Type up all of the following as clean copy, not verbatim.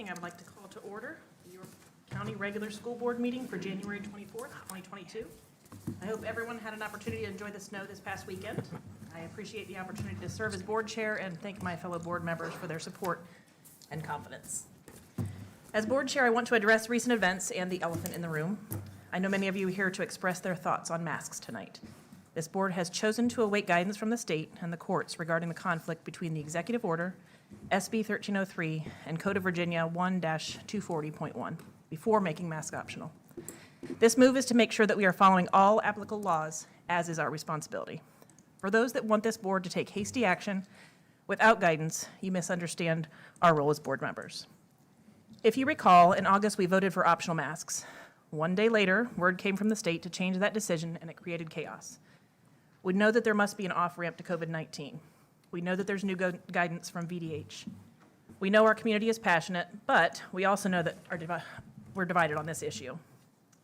evening. I would like to call to order the York County Regular School Board meeting for January 24th, 2022. I hope everyone had an opportunity to enjoy the snow this past weekend. I appreciate the opportunity to serve as board chair and thank my fellow board members for their support and confidence. As board chair, I want to address recent events and the elephant in the room. I know many of you are here to express their thoughts on masks tonight. This board has chosen to await guidance from the state and the courts regarding the conflict between the executive order, SB 1303, and Code of Virginia 1-240.1 before making masks optional. This move is to make sure that we are following all applicable laws, as is our responsibility. For those that want this board to take hasty action without guidance, you misunderstand our role as board members. If you recall, in August we voted for optional masks. One day later, word came from the state to change that decision, and it created chaos. We know that there must be an off-ramp to COVID-19. We know that there's new guidance from VDH. We know our community is passionate, but we also know that we're divided on this issue.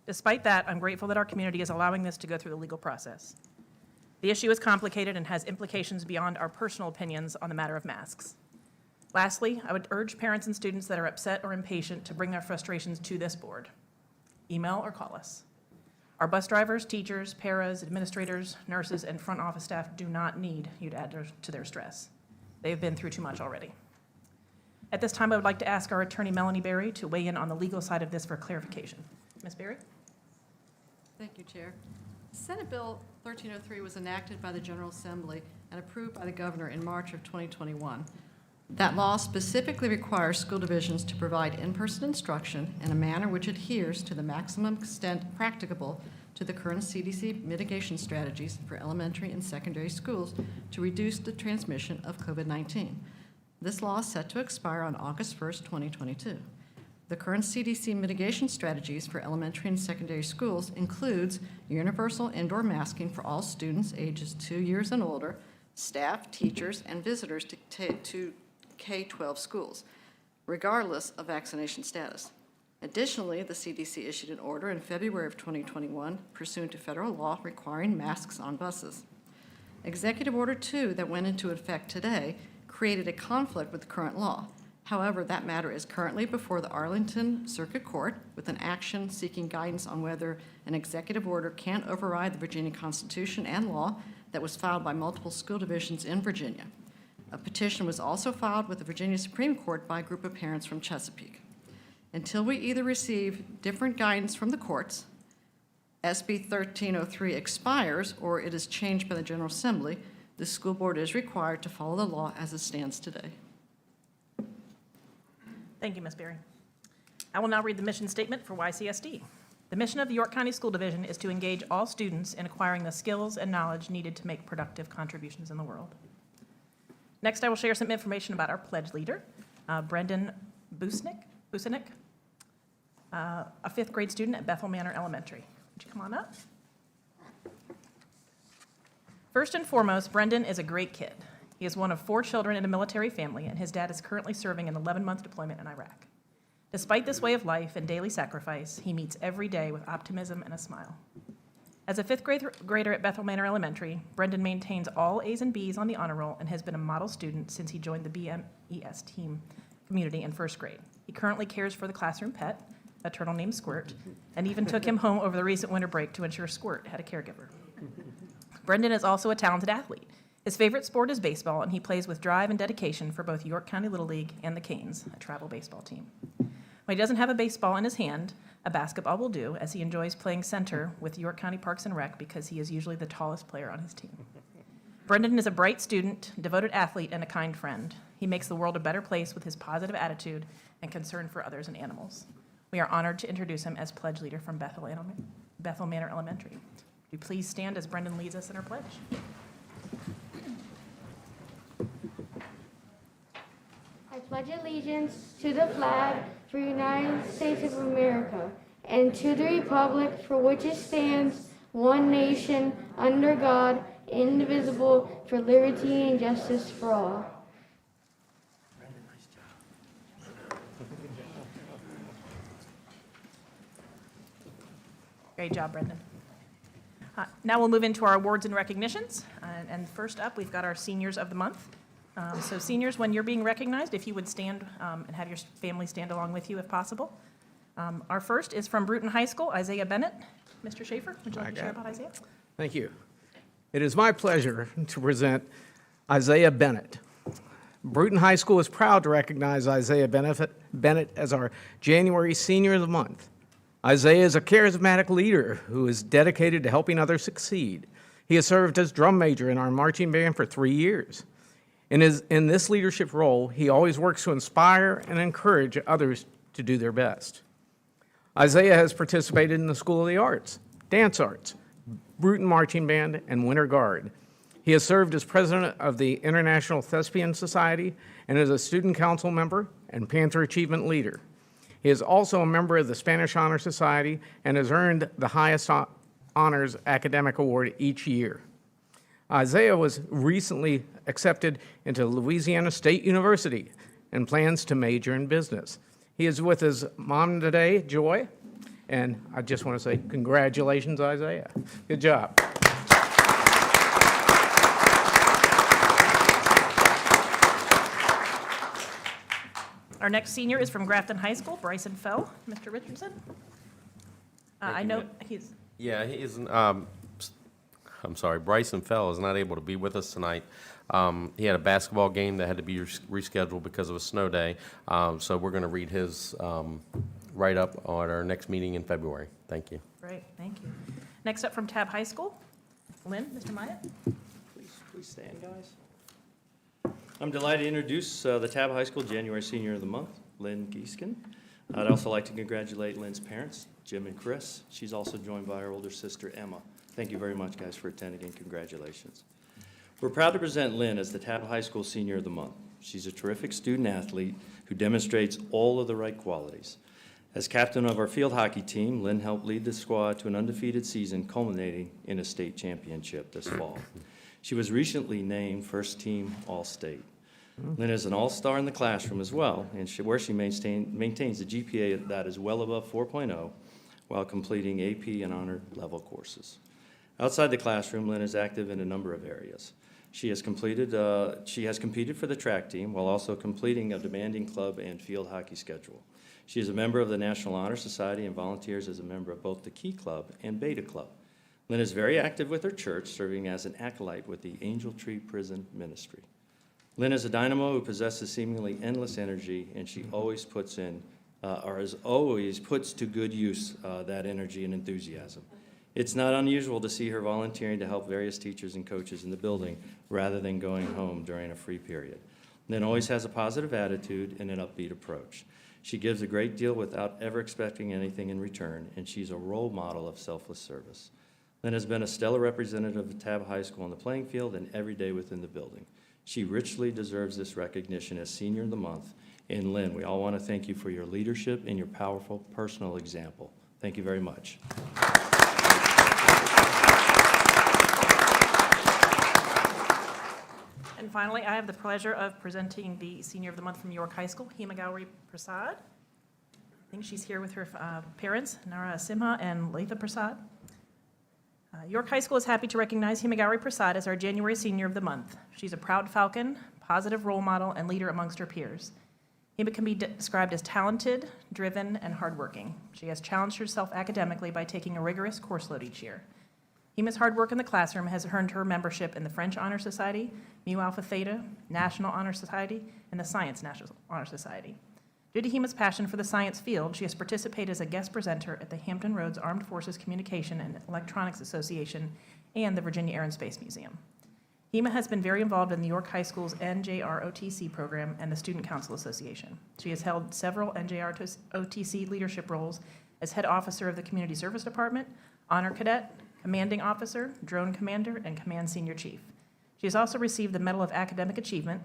Despite that, I'm grateful that our community is allowing this to go through the legal process. The issue is complicated and has implications beyond our personal opinions on the matter of masks. Lastly, I would urge parents and students that are upset or impatient to bring their frustrations to this board. Email or call us. Our bus drivers, teachers, paras, administrators, nurses, and front office staff do not need you to add to their stress. They have been through too much already. At this time, I would like to ask our attorney, Melanie Berry, to weigh in on the legal side of this for clarification. Ms. Berry? Thank you, Chair. Senate Bill 1303 was enacted by the General Assembly and approved by the Governor in March of 2021. That law specifically requires school divisions to provide in-person instruction in a manner which adheres to the maximum extent practicable to the current CDC mitigation strategies for elementary and secondary schools to reduce the transmission of COVID-19. This law is set to expire on August 1st, 2022. The current CDC mitigation strategies for elementary and secondary schools includes universal indoor masking for all students ages 2 years and older, staff, teachers, and visitors to K-12 schools, regardless of vaccination status. Additionally, the CDC issued an order in February of 2021 pursuant to federal law requiring masks on buses. Executive Order 2 that went into effect today created a conflict with the current law. However, that matter is currently before the Arlington Circuit Court with an action seeking guidance on whether an executive order can override the Virginia Constitution and law that was filed by multiple school divisions in Virginia. A petition was also filed with the Virginia Supreme Court by a group of parents from Chesapeake. Until we either receive different guidance from the courts, SB 1303 expires, or it is changed by the General Assembly, the school board is required to follow the law as it stands today. Thank you, Ms. Berry. I will now read the mission statement for YCSD. The mission of the York County School Division is to engage all students in acquiring the skills and knowledge needed to make productive contributions in the world. Next, I will share some information about our pledge leader, Brendan Busenick, a fifth grade student at Bethel Manor Elementary. Would you come on up? First and foremost, Brendan is a great kid. He is one of 4 children in a military family, and his dad is currently serving an 11-month deployment in Iraq. Despite this way of life and daily sacrifice, he meets every day with optimism and a smile. As a fifth grader at Bethel Manor Elementary, Brendan maintains all A's and B's on the honor roll and has been a model student since he joined the BMES team community in first grade. He currently cares for the classroom pet, a turtle named Squirt, and even took him home over the recent winter break to ensure Squirt had a caregiver. Brendan is also a talented athlete. His favorite sport is baseball, and he plays with drive and dedication for both York County Little League and the Canes, a travel baseball team. When he doesn't have a baseball in his hand, a basketball will do, as he enjoys playing center with York County Parks and Rec because he is usually the tallest player on his team. Brendan is a bright student, devoted athlete, and a kind friend. He makes the world a better place with his positive attitude and concern for others and animals. We are honored to introduce him as pledge leader from Bethel Manor Elementary. Would you please stand as Brendan leads us in our pledge? I pledge allegiance to the flag for the United States of America and to the republic for which it stands, one nation, under God, indivisible, for liberty and justice for all. Great job, Brendan. Now we'll move into our awards and recognitions. And first up, we've got our Seniors of the Month. So seniors, when you're being recognized, if you would stand and have your family stand along with you if possible. Our first is from Bruton High School, Isaiah Bennett. Mr. Schaefer, would you like to share about Isaiah? Thank you. It is my pleasure to present Isaiah Bennett. Bruton High School is proud to recognize Isaiah Bennett as our January Senior of the Month. Isaiah is a charismatic leader who is dedicated to helping others succeed. He has served as drum major in our marching band for 3 years. In this leadership role, he always works to inspire and encourage others to do their best. Isaiah has participated in the School of the Arts, Dance Arts, Bruton Marching Band, and Winter Guard. He has served as president of the International Thespian Society and is a student council member and Panther Achievement Leader. He is also a member of the Spanish Honor Society and has earned the highest honors academic award each year. Isaiah was recently accepted into Louisiana State University and plans to major in business. He is with his mom today, Joy, and I just want to say congratulations, Isaiah. Good job. Our next senior is from Grafton High School, Bryson Fell. Mr. Richardson? I know he's, Yeah, he isn't, I'm sorry, Bryson Fell is not able to be with us tonight. He had a basketball game that had to be rescheduled because of a snow day. So we're going to read his write-up at our next meeting in February. Thank you. great, thank you. Next up from Tab High School, Lynn, Mr. Myatt? Please stand, guys. I'm delighted to introduce the Tab High School January Senior of the Month, Lynn Giesken. I'd also like to congratulate Lynn's parents, Jim and Chris. She's also joined by her older sister, Emma. Thank you very much, guys, for attending, and congratulations. We're proud to present Lynn as the Tab High School Senior of the Month. She's a terrific student athlete who demonstrates all of the right qualities. As captain of our field hockey team, Lynn helped lead the squad to an undefeated season culminating in a state championship this fall. She was recently named first team All-State. Lynn is an all-star in the classroom as well, and where she maintains a GPA that is well above 4.0 while completing AP and honor level courses. Outside the classroom, Lynn is active in a number of areas. She has competed for the track team while also completing a demanding club and field hockey schedule. She is a member of the National Honor Society and volunteers as a member of both the Key Club and Beta Club. Lynn is very active with her church, serving as an acolyte with the Angel Tree Prison Ministry. Lynn is a dynamo who possesses seemingly endless energy, and she always puts to good use that energy and enthusiasm. It's not unusual to see her volunteering to help various teachers and coaches in the building rather than going home during a free period. Lynn always has a positive attitude and an upbeat approach. She gives a great deal without ever expecting anything in return, and she's a role model of selfless service. Lynn has been a stellar representative of Tab High School on the playing field and every day within the building. She richly deserves this recognition as Senior of the Month. And Lynn, we all want to thank you for your leadership and your powerful personal example. Thank you very much. And finally, I have the pleasure of presenting the Senior of the Month from York High School, Hema Gowri Prasad. I think she's here with her parents, Nara Simha and Latha Prasad. York High School is happy to recognize Hema Gowri Prasad as our January Senior of the Month. She's a proud Falcon, positive role model, and leader amongst her peers. Hema can be described as talented, driven, and hardworking. She has challenged herself academically by taking a rigorous course load each year. Hema's hard work in the classroom has earned her membership in the French Honor Society, Mu Alpha Theta, National Honor Society, and the Science National Honor Society. Due to Hema's passion for the science field, she has participated as a guest presenter at the Hampton Roads Armed Forces Communication and Electronics Association and the Virginia Air and Space Museum. Hema has been very involved in the York High School's NJROTC program and the Student Council Association. She has held several NJROTC leadership roles as head officer of the Community Service Department, Honor Cadet, Commanding Officer, Drone Commander, and Command Senior Chief. She has also received the Medal of Academic Achievement,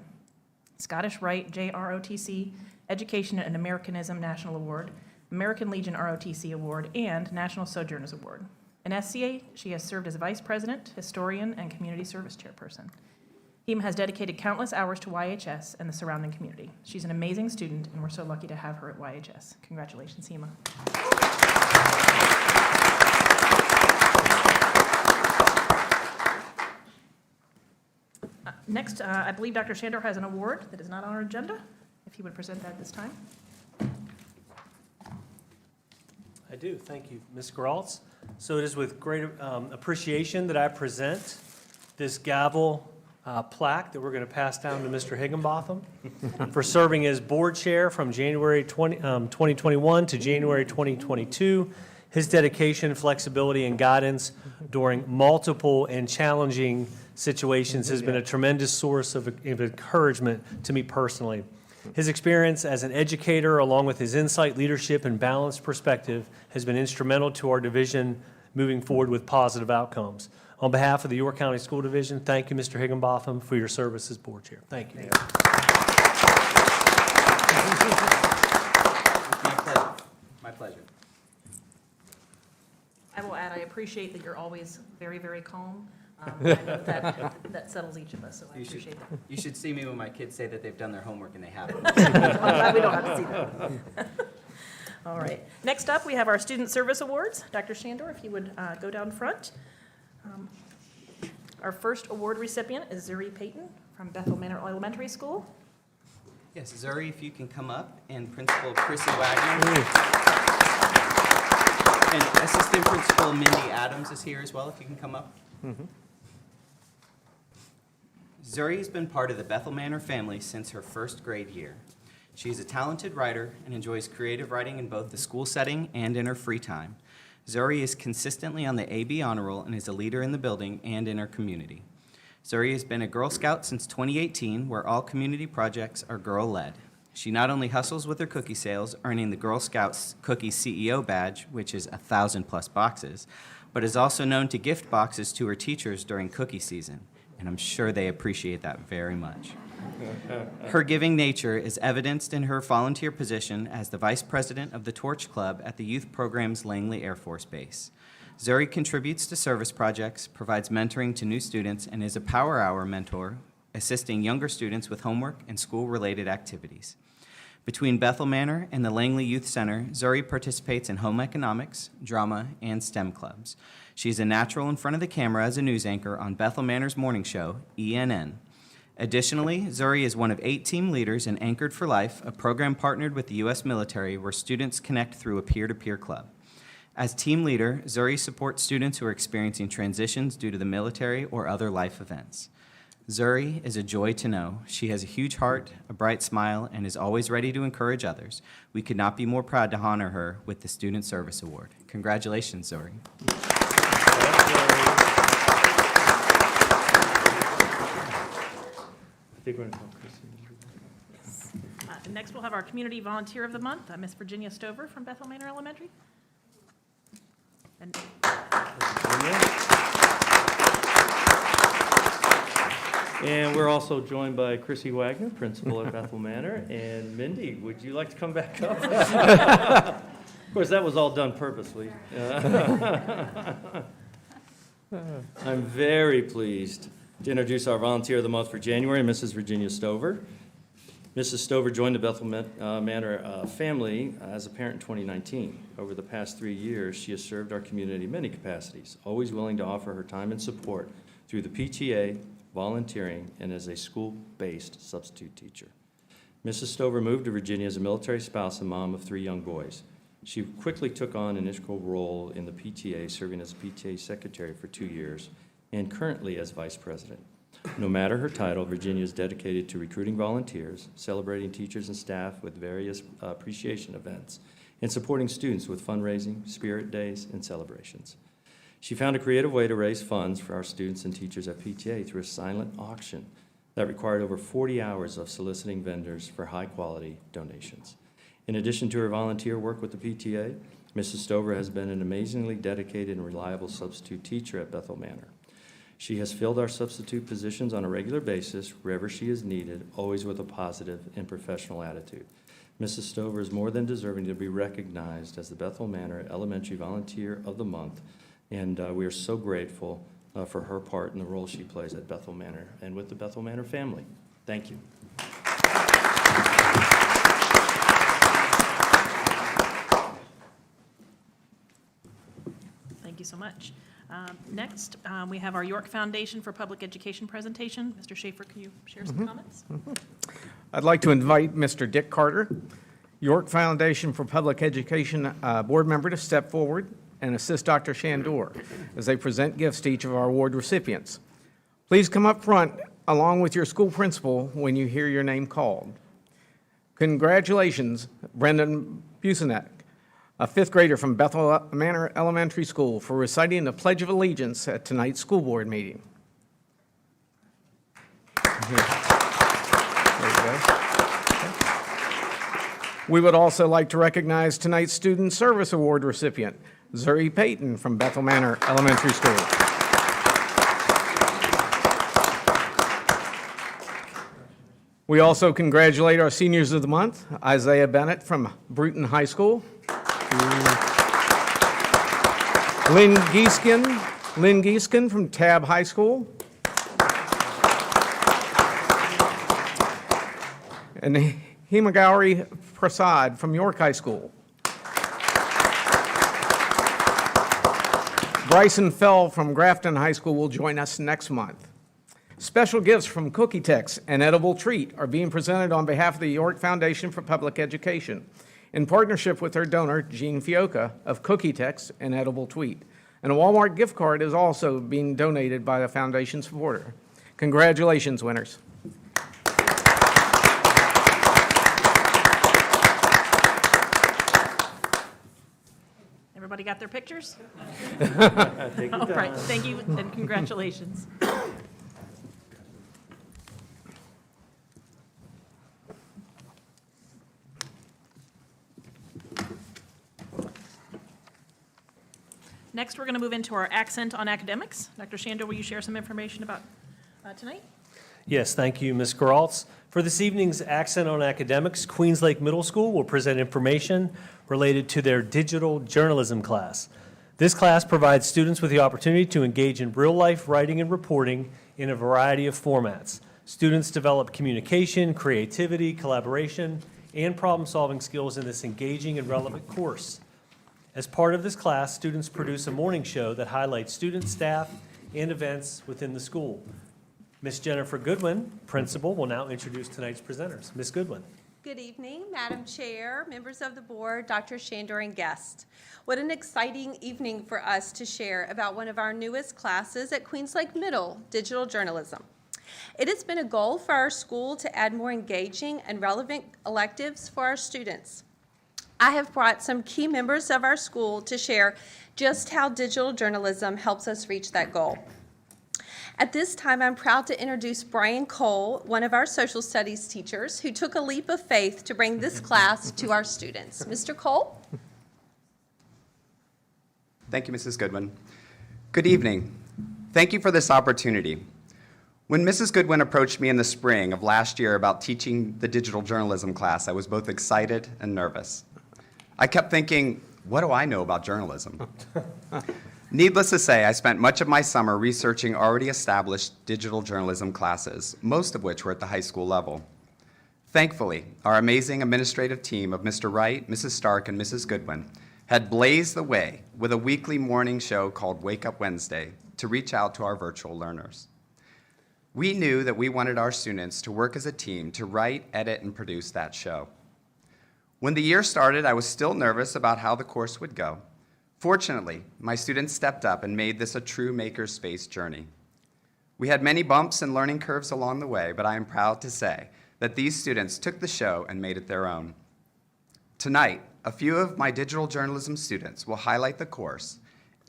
Scottish Rite JROTC, Education and Americanism National Award, American Legion ROTC Award, and National Sojourners Award. In SCA, she has served as Vice President, Historian, and Community Service Chairperson. Hema has dedicated countless hours to YHS and the surrounding community. She's an amazing student, and we're so lucky to have her at YHS. Congratulations, Hema. Next, I believe Dr. Shandor has an award that is not on our agenda, if he would present that this time. I do, thank you, Ms. Geraltz. So it is with great appreciation that I present this gavel plaque that we're going to pass down to Mr. Higginbotham for serving as board chair from January 2021 to January 2022. His dedication, flexibility, and guidance during multiple and challenging situations has been a tremendous source of encouragement to me personally. His experience as an educator, along with his insight, leadership, and balanced perspective, has been instrumental to our division moving forward with positive outcomes. On behalf of the York County School Division, thank you, Mr. Higginbotham, for your service as board chair. Thank you. My pleasure. My pleasure. I will add, I appreciate that you're always very, very calm. I know that settles each of us, so I appreciate that. You should see me when my kids say that they've done their homework and they haven't. I'm glad we don't have to see that. All right. Next up, we have our Student Service Awards. Dr. Shandor, if you would go down front. Our first award recipient is Zuri Payton from Bethel Manor Elementary School. Yes, Zuri, if you can come up, and Principal Chrissy Wagner. And Assistant Principal Mindy Adams is here as well, if you can come up. Zuri has been part of the Bethel Manor family since her first grade year. She is a talented writer and enjoys creative writing in both the school setting and in her free time. Zuri is consistently on the AB Honor Roll and is a leader in the building and in her community. Zuri has been a Girl Scout since 2018, where all community projects are girl-led. She not only hustles with her cookie sales, earning the Girl Scouts Cookie CEO badge, which is 1,000+ boxes, but is also known to gift boxes to her teachers during cookie season, and I'm sure they appreciate that very much. Her giving nature is evidenced in her volunteer position as the Vice President of the Torch Club at the Youth Program's Langley Air Force Base. Zuri contributes to service projects, provides mentoring to new students, and is a Power Hour mentor, assisting younger students with homework and school-related activities. Between Bethel Manor and the Langley Youth Center, Zuri participates in home economics, drama, and STEM clubs. She is a natural in front of the camera as a news anchor on Bethel Manor's morning show, ENN. Additionally, Zuri is one of 8 team leaders in Anchored for Life, a program partnered with the U.S. military where students connect through a peer-to-peer club. As team leader, Zuri supports students who are experiencing transitions due to the military or other life events. Zuri is a joy to know. She has a huge heart, a bright smile, and is always ready to encourage others. We could not be more proud to honor her with the Student Service Award. Congratulations, Zuri. I think we're going to call Chrissy. Next, we'll have our Community Volunteer of the Month, Miss Virginia Stover from Bethel Manor Elementary. And And we're also joined by Chrissy Wagner, principal at Bethel Manor. And Mindy, would you like to come back up? Of course, that was all done purposely. I'm very pleased to introduce our Volunteer of the Month for January, Mrs. Virginia Stover. Mrs. Stover joined the Bethel Manor family as a parent in 2019. Over the past 3 years, she has served our community in many capacities, always willing to offer her time and support through the PTA, volunteering, and as a school-based substitute teacher. Mrs. Stover moved to Virginia as a military spouse and mom of 3 young boys. She quickly took on an integral role in the PTA, serving as PTA secretary for 2 years, and currently as vice president. No matter her title, Virginia is dedicated to recruiting volunteers, celebrating teachers and staff with various appreciation events, and supporting students with fundraising, spirit days, and celebrations. She found a creative way to raise funds for our students and teachers at PTA through a silent auction that required over 40 hours of soliciting vendors for high-quality donations. In addition to her volunteer work with the PTA, Mrs. Stover has been an amazingly dedicated and reliable substitute teacher at Bethel Manor. She has filled our substitute positions on a regular basis, wherever she is needed, always with a positive and professional attitude. Mrs. Stover is more than deserving to be recognized as the Bethel Manor Elementary Volunteer of the Month, and we are so grateful for her part in the role she plays at Bethel Manor and with the Bethel Manor family. Thank you. thank you so much. Next, we have our York Foundation for Public Education presentation. Mr. Schaefer, can you share some comments? I'd like to invite Mr. Dick Carter, York Foundation for Public Education board member, to step forward and assist Dr. Shandor as they present gifts to each of our award recipients. Please come up front along with your school principal when you hear your name called. Congratulations, Brendan Busenek, a fifth grader from Bethel Manor Elementary School, for reciting the Pledge of Allegiance at tonight's school board meeting. There you go. We would also like to recognize tonight's Student Service Award recipient, Zuri Payton from Bethel Manor Elementary School. We also congratulate our seniors of the month, Isaiah Bennett from Bruton High School, Lynn Gieskin from Tab High School, and Himagauri Prasad from York High School. Bryson Fell from Grafton High School will join us next month. Special gifts from Cookie Tex and Edible Treat are being presented on behalf of the York Foundation for Public Education in partnership with their donor, Jean Fioca of Cookie Tex and Edible Treat. And a Walmart gift card is also being donated by the foundation supporter. Congratulations, winners. Everybody got their pictures? Take your All right, time. thank you and congratulations. Next, we're going to move into our accent on academics. Dr. Shandor, will you share some information about tonight? Yes, thank you, Ms. Geraltz. For this evening's Accent on Academics, Queens Lake Middle School will present information related to their digital journalism class. This class provides students with the opportunity to engage in real-life writing and reporting in a variety of formats. Students develop communication, creativity, collaboration, and problem-solving skills in this engaging and relevant course. As part of this class, students produce a morning show that highlights student, staff, and events within the school. Ms. Jennifer Goodwin, principal, will now introduce tonight's presenters. Ms. Goodwin. Good evening, Madam Chair, members of the board, Dr. Shandor, and guests. What an exciting evening for us to share about one of our newest classes at Queens Lake Middle, digital journalism. It has been a goal for our school to add more engaging and relevant electives for our students. I have brought some key members of our school to share just how digital journalism helps us reach that goal. At this time, I'm proud to introduce Brian Cole, one of our social studies teachers, who took a leap of faith to bring this class to our students. Mr. Cole? Thank you, Mrs. Goodwin. Good evening. Thank you for this opportunity. When Mrs. Goodwin approached me in the spring of last year about teaching the digital journalism class, I was both excited and nervous. I kept thinking, what do I know about journalism? Needless to say, I spent much of my summer researching already established digital journalism classes, most of which were at the high school level. Thankfully, our amazing administrative team of Mr. Wright, Mrs. Stark, and Mrs. Goodwin had blazed the way with a weekly morning show called Wake Up Wednesday to reach out to our virtual learners. We knew that we wanted our students to work as a team to write, edit, and produce that show. When the year started, I was still nervous about how the course would go. Fortunately, my students stepped up and made this a true makerspace journey. We had many bumps and learning curves along the way, but I am proud to say that these students took the show and made it their own. Tonight, a few of my digital journalism students will highlight the course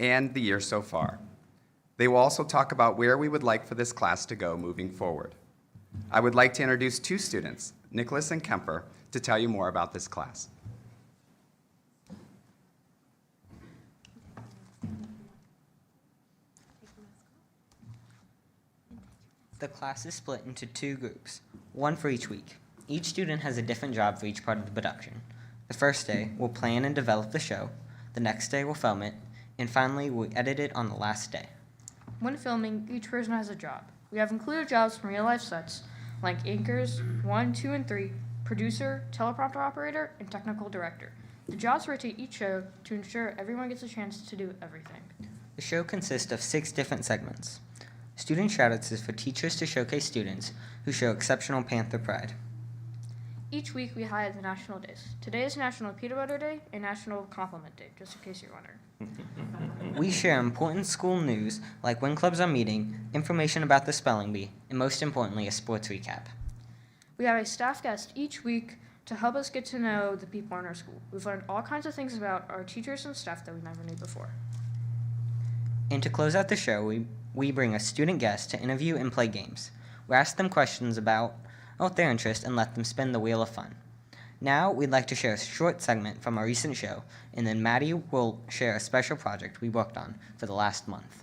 and the year so far. They will also talk about where we would like for this class to go moving forward. I would like to introduce two students, Nicholas and Kemper, to tell you more about this class. The class is split into two groups, one for each week. Each student has a different job for each part of the production. The first day, we'll plan and develop the show. The next day, we'll film it. And finally, we'll edit it on the last day. When filming, each person has a job. We have included jobs from real-life sets, like anchors 1, 2, and 3, producer, teleprompter operator, and technical director. The jobs rotate each show to ensure everyone gets a chance to do everything. The show consists of 6 different segments. Student Shoutouts is for teachers to showcase students who show exceptional Panther pride. Each week we highlight the national days. Today is National Peanut Butter Day and National Compliment Day, just in case you're wondering. We share important school news like when clubs are meeting, information about the spelling bee, and most importantly, a sports recap. We have a staff guest each week to help us get to know the people in our school. We've learned all kinds of things about our teachers and staff that we never knew before. And to close out the show, we bring a student guest to interview and play games. We ask them questions about their interest and let them spin the wheel of fun. Now, we'd like to share a short segment from our recent show, and then Maddie will share a special project we worked on for the last month.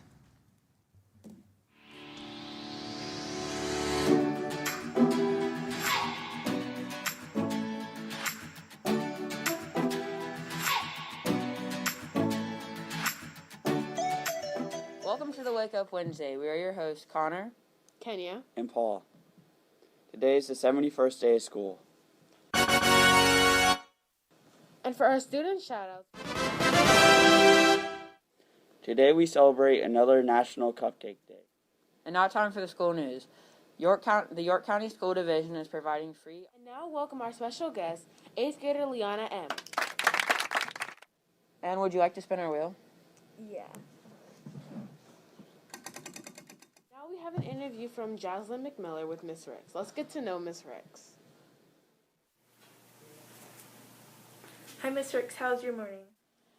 Welcome to the Wake Up Wednesday. We are your hosts, Connor, Kenya, and Paul. Today is the 71st day of school. and for our student shoutouts. Today we celebrate another National Cupcake Day. And now time for the school news. The York County School Division is providing free. And now welcome our special guest, 8th grader Liana M. And would you like to spin our wheel? Yeah. Now we have an interview from Jocelyn McMiller with Miss Rex. Let's get to know Miss Rex. Hi, Miss Rex. How's your morning?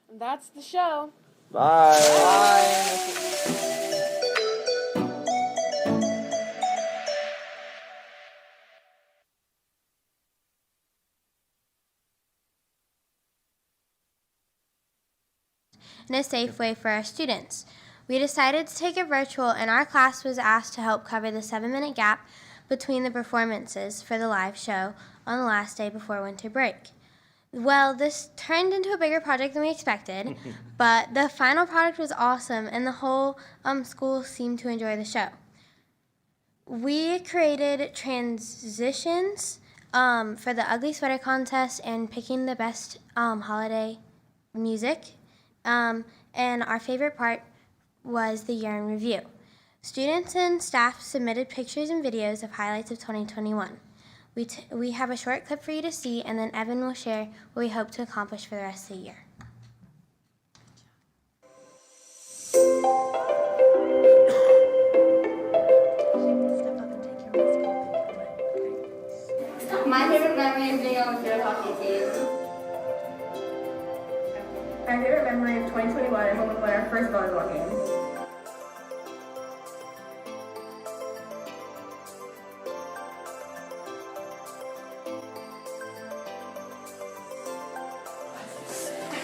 And that's the show. Bye. In a safe way for our students. We decided to take it virtual, and our class was asked to help cover the 7-minute gap between the performances for the live show on the last day before winter break. Well, this turned into a bigger project than we expected, but the final product was awesome, and the whole school seemed to enjoy the show. We created transitions for the Ugly Sweater Contest and picking the best holiday music. And our favorite part was the year in review. Students and staff submitted pictures and videos of highlights of 2021. We have a short clip for you to see, and then Evan will share what we hope to accomplish for the rest of the year. My favorite memory is being on the field hockey team. My favorite memory of 2021 is when we won our first volleyball game.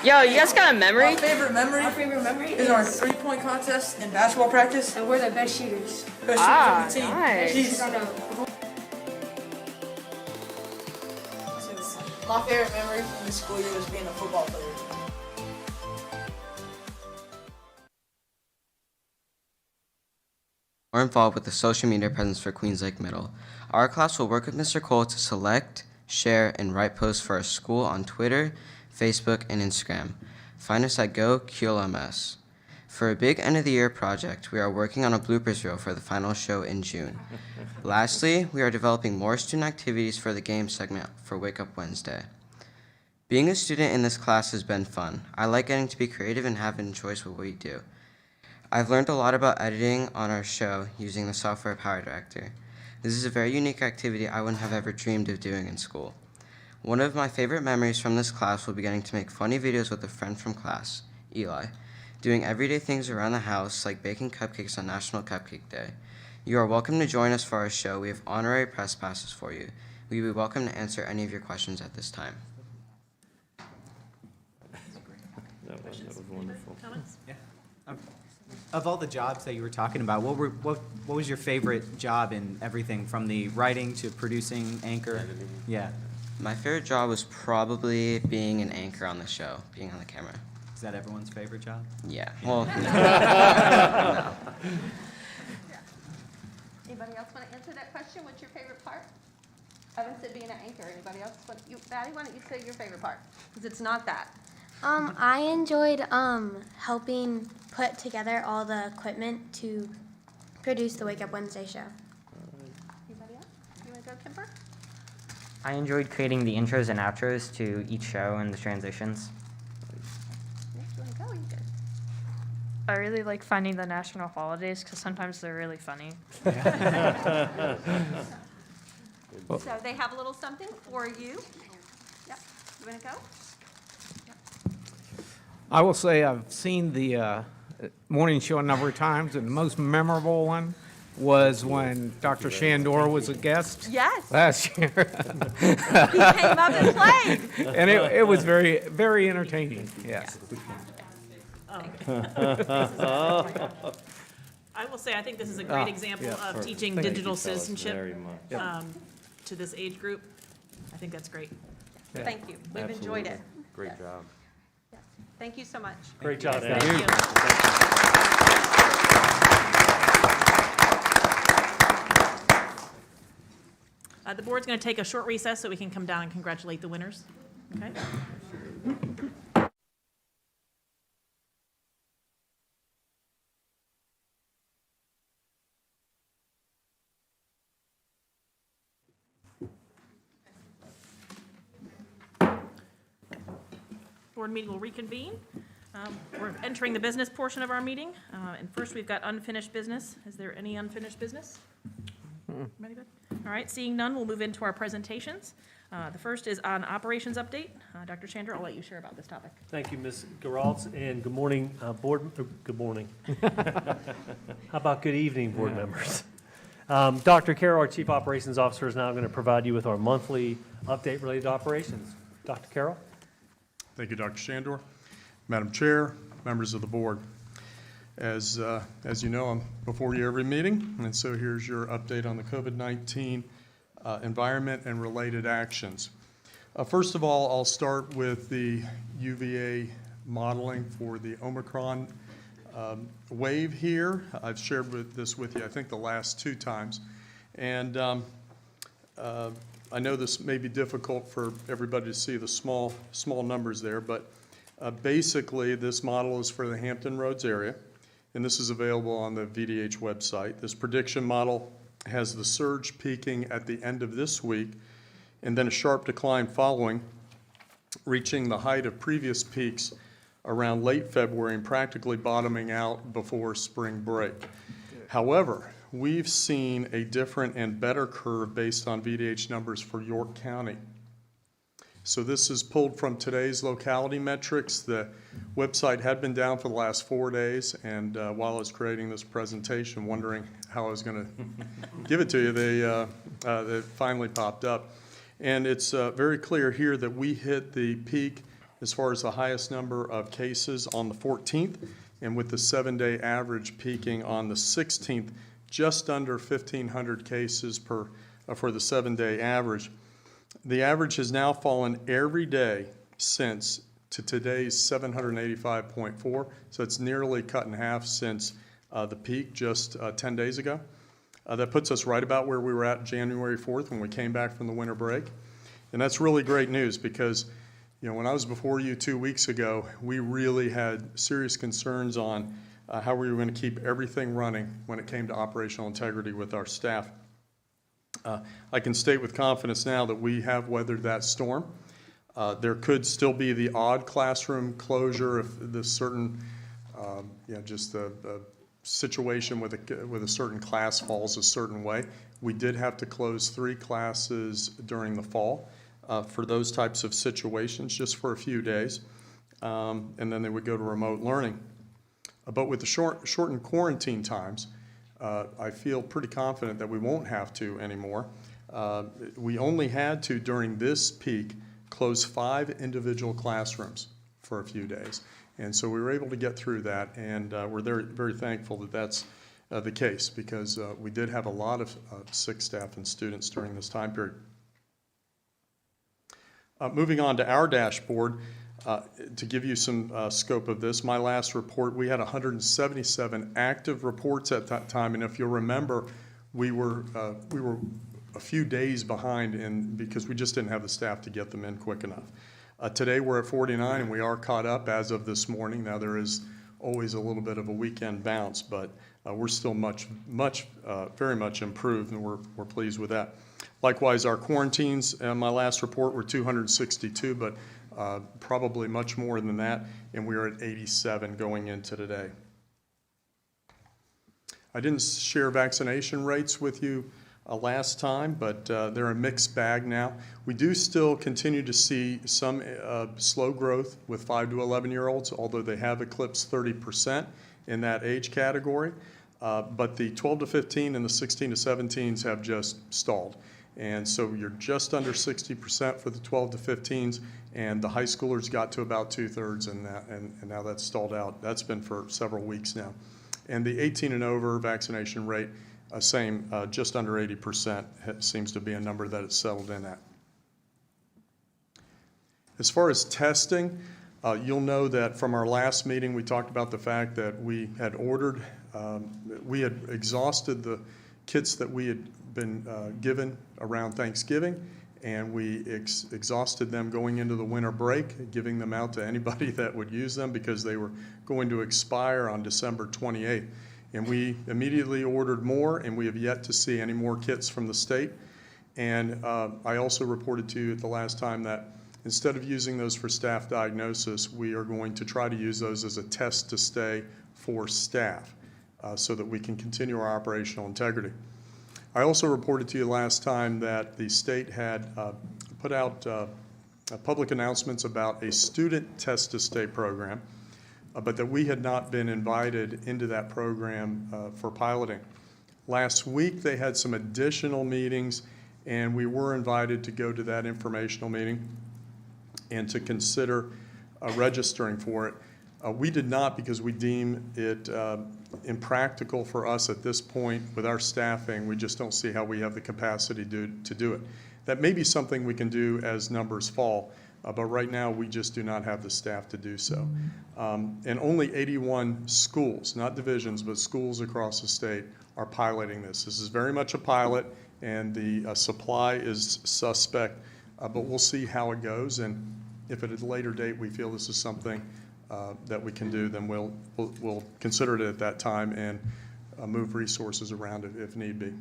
Yo, you guys got a memory? Our favorite memory is our 3-point contest in basketball practice. And we're the best shooters. Best shooters on the team. Nice. Jeez. My favorite memory from the school year was being a football player. More involved with the social media presence for Queens Lake Middle. Our class will work with Mr. Cole to select, share, and write posts for our school on Twitter, Facebook, and Instagram. Find us at GoQLMS. For a big end-of-the-year project, we are working on a bloopers reel for the final show in June. Lastly, we are developing more student activities for the game segment for Wake Up Wednesday. Being a student in this class has been fun. I like getting to be creative and having a choice with what we do. I've learned a lot about editing on our show using the software Power Director. This is a very unique activity I wouldn't have ever dreamed of doing in school. One of my favorite memories from this class will be getting to make funny videos with a friend from class, Eli, doing everyday things around the house like baking cupcakes on National Cupcake Day. You are welcome to join us for our show. We have honorary press passes for you. We would be welcome to answer any of your questions at this time. That was wonderful. Comments? Yeah. Of all the jobs that you were talking about, what was your favorite job in everything from the writing to producing, anchor? Editing. Yeah. My favorite job was probably being an anchor on the show, being on the camera. Is that everyone's favorite job? Yeah. Well, no. Anybody else want to answer that question? What's your favorite part? Evan said being an anchor. Anybody else? Maddie, why don't you say your favorite part? Because it's not that. I enjoyed helping put together all the equipment to produce the Wake Up Wednesday show. Anybody else? You want to go, Kimber? I enjoyed creating the intros and outros to each show and the transitions. Nick, you want to go? You good? I really like finding the national holidays because sometimes they're really funny. So they have a little something for you. Yep. You want to go? I will say I've seen the morning show a number of times, and the most memorable one was when Dr. Shandor was a guest Yes. last year. He came up and played. And it was very, very entertaining, yes. I will say, I think this is a great example yeah. of teaching Thank you, digital fellas, citizenship very much. to this age group. I think that's great. Thank you. We've enjoyed it. Great Yes. job. Yes. Thank you so much. Great job, Thank Dad. you. The board's going to take a short recess so we can come down and congratulate the winners. Okay? Board meeting will reconvene. We're entering the business portion of our meeting. And first, we've got unfinished business. Is there any unfinished business? Anybody? All right, seeing none, we'll move into our presentations. The first is on operations update. Dr. Chandra, I'll let you share about this topic. Thank you, Ms. Geralds, and good morning, board, good morning. How about good evening, board members? Dr. Carroll, our Chief Operations Officer, is now going to provide you with our monthly update related to operations. Dr. Carroll? Thank you, Dr. Shandor. Madam Chair, members of the board. As you know, I'm before you every meeting, and so here's your update on the COVID-19 environment and related actions. First of all, I'll start with the UVA modeling for the Omicron wave here. I've shared this with you, I think, the last 2 times. And I know this may be difficult for everybody to see the small numbers there, but basically this model is for the Hampton Roads area, and this is available on the VDH website. This prediction model has the surge peaking at the end of this week and then a sharp decline following, reaching the height of previous peaks around late February and practically bottoming out before spring break. However, we've seen a different and better curve based on VDH numbers for York County. So this is pulled from today's locality metrics. The website had been down for the last 4 days, and while I was creating this presentation, wondering how I was going to give it to you, they finally popped up. And it's very clear here that we hit the peak as far as the highest number of cases on the 14th, and with the 7-day average peaking on the 16th, just under 1,500 cases for the 7-day average. The average has now fallen every day since to today's 785.4, so it's nearly cut in half since the peak just 10 days ago. That puts us right about where we were at January 4th when we came back from the winter break. And that's really great news because, you know, when I was before you 2 weeks ago, we really had serious concerns on how we were going to keep everything running when it came to operational integrity with our staff. I can state with confidence now that we have weathered that storm. There could still be the odd classroom closure if the certain, just a situation with a certain class falls a certain way. We did have to close 3 classes during the fall for those types of situations, just for a few days, and then they would go to remote learning. But with the shortened quarantine times, I feel pretty confident that we won't have to anymore. We only had to, during this peak, close 5 individual classrooms for a few days. And so we were able to get through that, and we're very, very thankful that that's the case, because we did have a lot of sick staff and students during this time period. Moving on to our dashboard, to give you some scope of this, my last report, we had 177 active reports at that time, and if you'll remember, we were a few days behind because we just didn't have the staff to get them in quick enough. Today, we're at 49, and we are caught up as of this morning. Now, there is always a little bit of a weekend bounce, but we're still very much improved, and we're pleased with that. Likewise, our quarantines, my last report were 262, but probably much more than that, and we are at 87 going into today. I didn't share vaccination rates with you last time, but they're a mixed bag now. We do still continue to see some slow growth with 5 to 11-year-olds, although they have eclipsed 30% in that age category. But the 12 to 15 and the 16 to 17s have just stalled. And so you're just under 60% for the 12 to 15s, and the high schoolers got to about 2/3, and now that's stalled out. That's been for several weeks now. And the 18 and over vaccination rate, same, just under 80% seems to be a number that it's settled in at. As far as testing, you'll know that from our last meeting, we talked about the fact that we had ordered, we had exhausted the kits that we had been given around Thanksgiving, and we exhausted them going into the winter break, giving them out to anybody that would use them because they were going to expire on December 28th. And we immediately ordered more, and we have yet to see any more kits from the state. And I also reported to you at the last time that instead of using those for staff diagnosis, we are going to try to use those as a test to stay for staff so that we can continue our operational integrity. I also reported to you last time that the state had put out public announcements about a student test to stay program, but that we had not been invited into that program for piloting. Last week, they had some additional meetings, and we were invited to go to that informational meeting and to consider registering for it. We did not, because we deem it impractical for us at this point with our staffing. We just don't see how we have the capacity to do it. That may be something we can do as numbers fall, but right now we just do not have the staff to do so. And only 81 schools, not divisions, but schools across the state are piloting this. This is very much a pilot, and the supply is suspect, but we'll see how it goes. And if at a later date we feel this is something that we can do, then we'll consider it at that time and move resources around it if need be.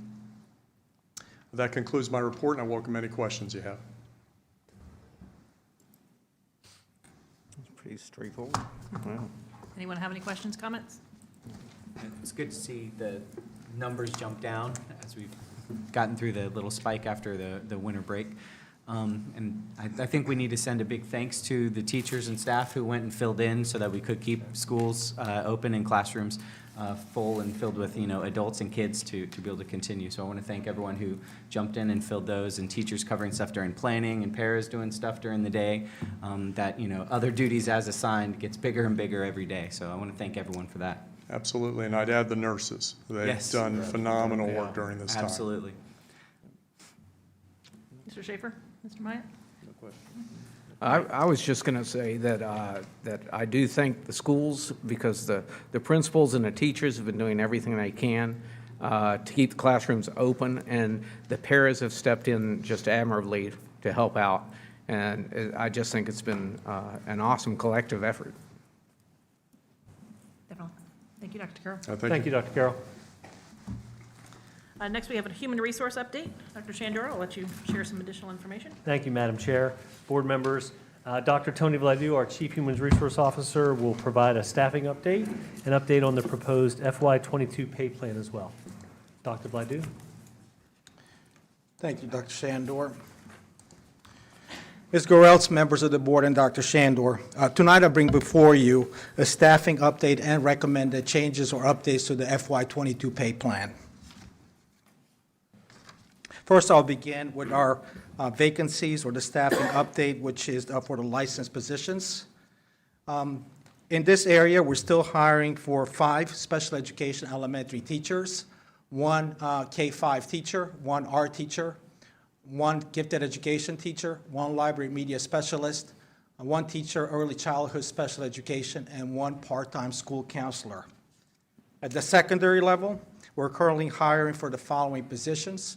That concludes my report, and I welcome any questions you have. Pretty straightforward. Wow. Anyone have any questions, comments? It's good to see the numbers jump down as we've gotten through the little spike after the winter break. And I think we need to send a big thanks to the teachers and staff who went and filled in so that we could keep schools open and classrooms full and filled with, adults and kids to be able to continue. So I want to thank everyone who jumped in and filled those, and teachers covering stuff during planning, and paras doing stuff during the day. That, other duties as assigned gets bigger and bigger every day. So I want to thank everyone for that. Absolutely, and I'd add the nurses. They've done phenomenal work during this time. Absolutely. Mr. Schaefer, Mr. Myatt? No question. I was just going to say that that I do thank the schools, because the principals and the teachers have been doing everything they can to keep the classrooms open, and the paras have stepped in just admirably to help out. And I just think it's been an awesome collective effort. Definitely. Thank you, Dr. Carroll. Thank you, Dr. Carroll. Next, we have a human resource update. Dr. Shandor, I'll let you share some additional information. Thank you, Madam Chair, board members. Dr. Tony Vladu, our Chief Human Resource Officer, will provide a staffing update, an update on the proposed FY22 pay plan as well. Dr. Vladu. Thank you, Dr. Shandor. Ms. Gorelts, members of the board, and Dr. Shandor, tonight I bring before you a staffing update and recommended changes or updates to the FY22 pay plan. First, I'll begin with our vacancies or the staffing update, which is for the licensed positions. In this area, we're still hiring for 5 special education elementary teachers, 1 K-5 teacher, 1 art teacher, 1 gifted education teacher, 1 library media specialist, 1 teacher early childhood special education, and 1 part-time school counselor. At the secondary level, we're currently hiring for the following positions: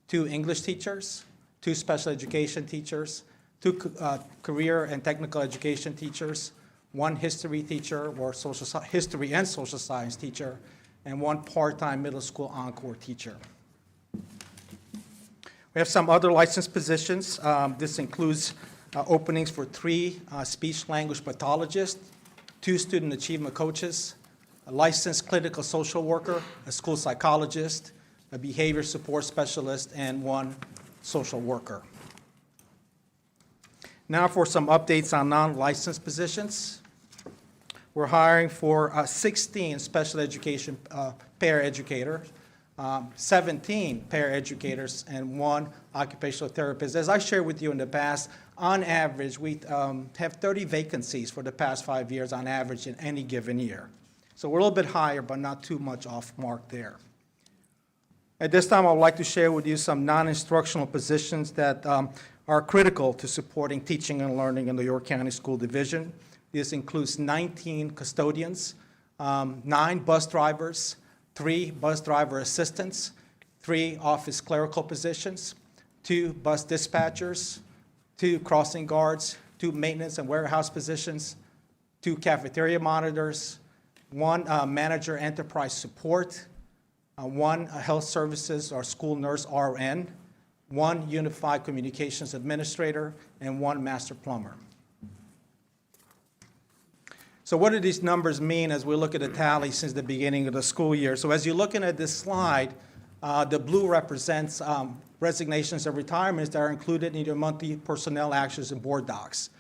2 English teachers, 2 special education teachers, 2 career and technical education teachers, 1 history teacher or history and social science teacher, and 1 part-time middle school encore teacher. We have some other licensed positions. This includes openings for 3 speech-language pathologists, 2 student achievement coaches, a licensed clinical social worker, a school psychologist, a behavior support specialist, and 1 social worker. Now for some updates on non-licensed positions. We're hiring for 16 special education paraeducators, 17 paraeducators, and 1 occupational therapist. As I shared with you in the past, on average, we have 30 vacancies for the past 5 years on average in any given year. So we're a little bit higher, but not too much off mark there. At this time, I would like to share with you some non-instructional positions that are critical to supporting teaching and learning in the York County School Division. This includes 19 custodians, 9 bus drivers, 3 bus driver assistants, 3 office clerical positions, 2 bus dispatchers, 2 crossing guards, 2 maintenance and warehouse positions, 2 cafeteria monitors, 1 manager enterprise support, 1 health services or school nurse RN, 1 unified communications administrator, and 1 master plumber. So what do these numbers mean as we look at the tally since the beginning of the school year? So as you're looking at this slide, the blue represents resignations and retirements that are included in your monthly personnel actions and board docs.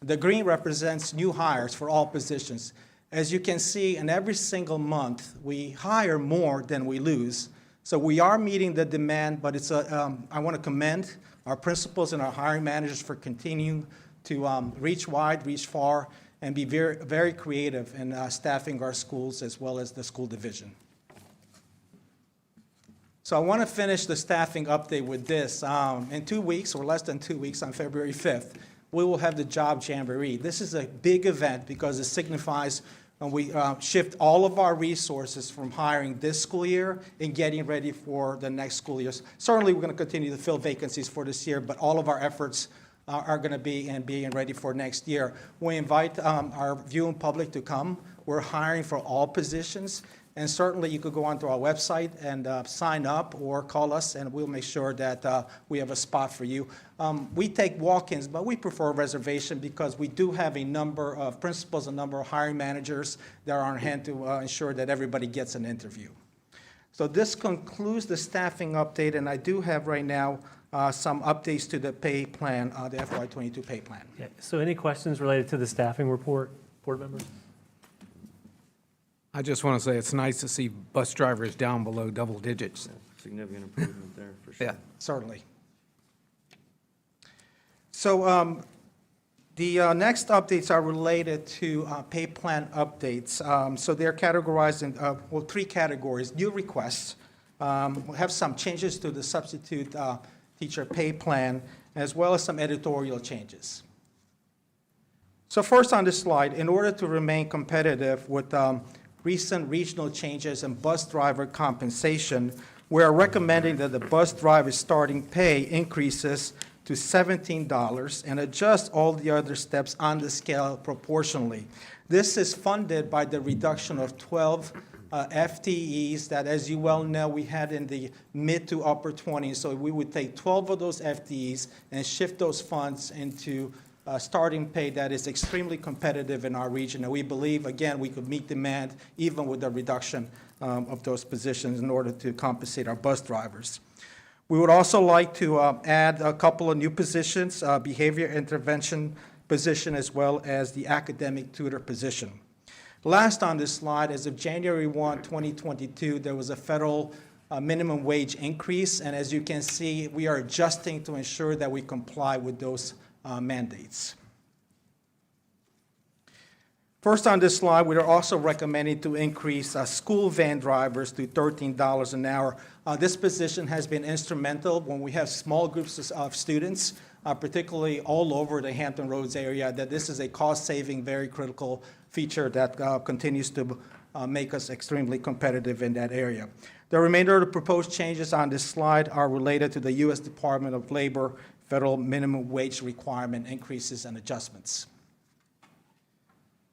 The green represents new hires for all positions. As you can see, in every single month, we hire more than we lose. So we are meeting the demand, but I want to commend our principals and our hiring managers for continuing to reach wide, reach far, and be very, very creative in staffing our schools as well as the school division. So I want to finish the staffing update with this. In 2 weeks, or less than 2 weeks, on February 5th, we will have the Job Jamboree. This is a big event because it signifies when we shift all of our resources from hiring this school year and getting ready for the next school year. Certainly, we're going to continue to fill vacancies for this year, but all of our efforts are going to be in being ready for next year. We invite our viewing public to come. We're hiring for all positions, and certainly you could go onto our website and sign up or call us, and we'll make sure that we have a spot for you. We take walk-ins, but we prefer reservation because we do have a number of principals, a number of hiring managers that are on hand to ensure that everybody gets an interview. So this concludes the staffing update, and I do have right now some updates to the pay plan, the FY22 pay plan. Yeah, so any questions related to the staffing report, board members? I just want to say it's nice to see bus drivers down below double digits. Significant improvement there, for sure. Yeah. Certainly. So the next updates are related to pay plan updates. So they're categorized in 3 categories. New requests. We'll have some changes to the substitute teacher pay plan, as well as some editorial changes. So first on this slide, in order to remain competitive with recent regional changes in bus driver compensation, we are recommending that the bus driver's starting pay increases to $17 and adjust all the other steps on the scale proportionally. This is funded by the reduction of 12 FTEs that, as you well know, we had in the mid to upper 20s. So we would take 12 of those FTEs and shift those funds into starting pay that is extremely competitive in our region. And we believe, again, we could meet demand even with the reduction of those positions in order to compensate our bus drivers. We would also like to add a couple of new positions, behavior intervention position as well as the academic tutor position. Last on this slide, as of January 1, 2022, there was a federal minimum wage increase, and as you can see, we are adjusting to ensure that we comply with those mandates. First on this slide, we are also recommending to increase school van drivers to $13 an hour. This position has been instrumental when we have small groups of students, particularly all over the Hampton Roads area, that this is a cost-saving, very critical feature that continues to make us extremely competitive in that area. The remainder of the proposed changes on this slide are related to the U.S. Department of Labor federal minimum wage requirement increases and adjustments.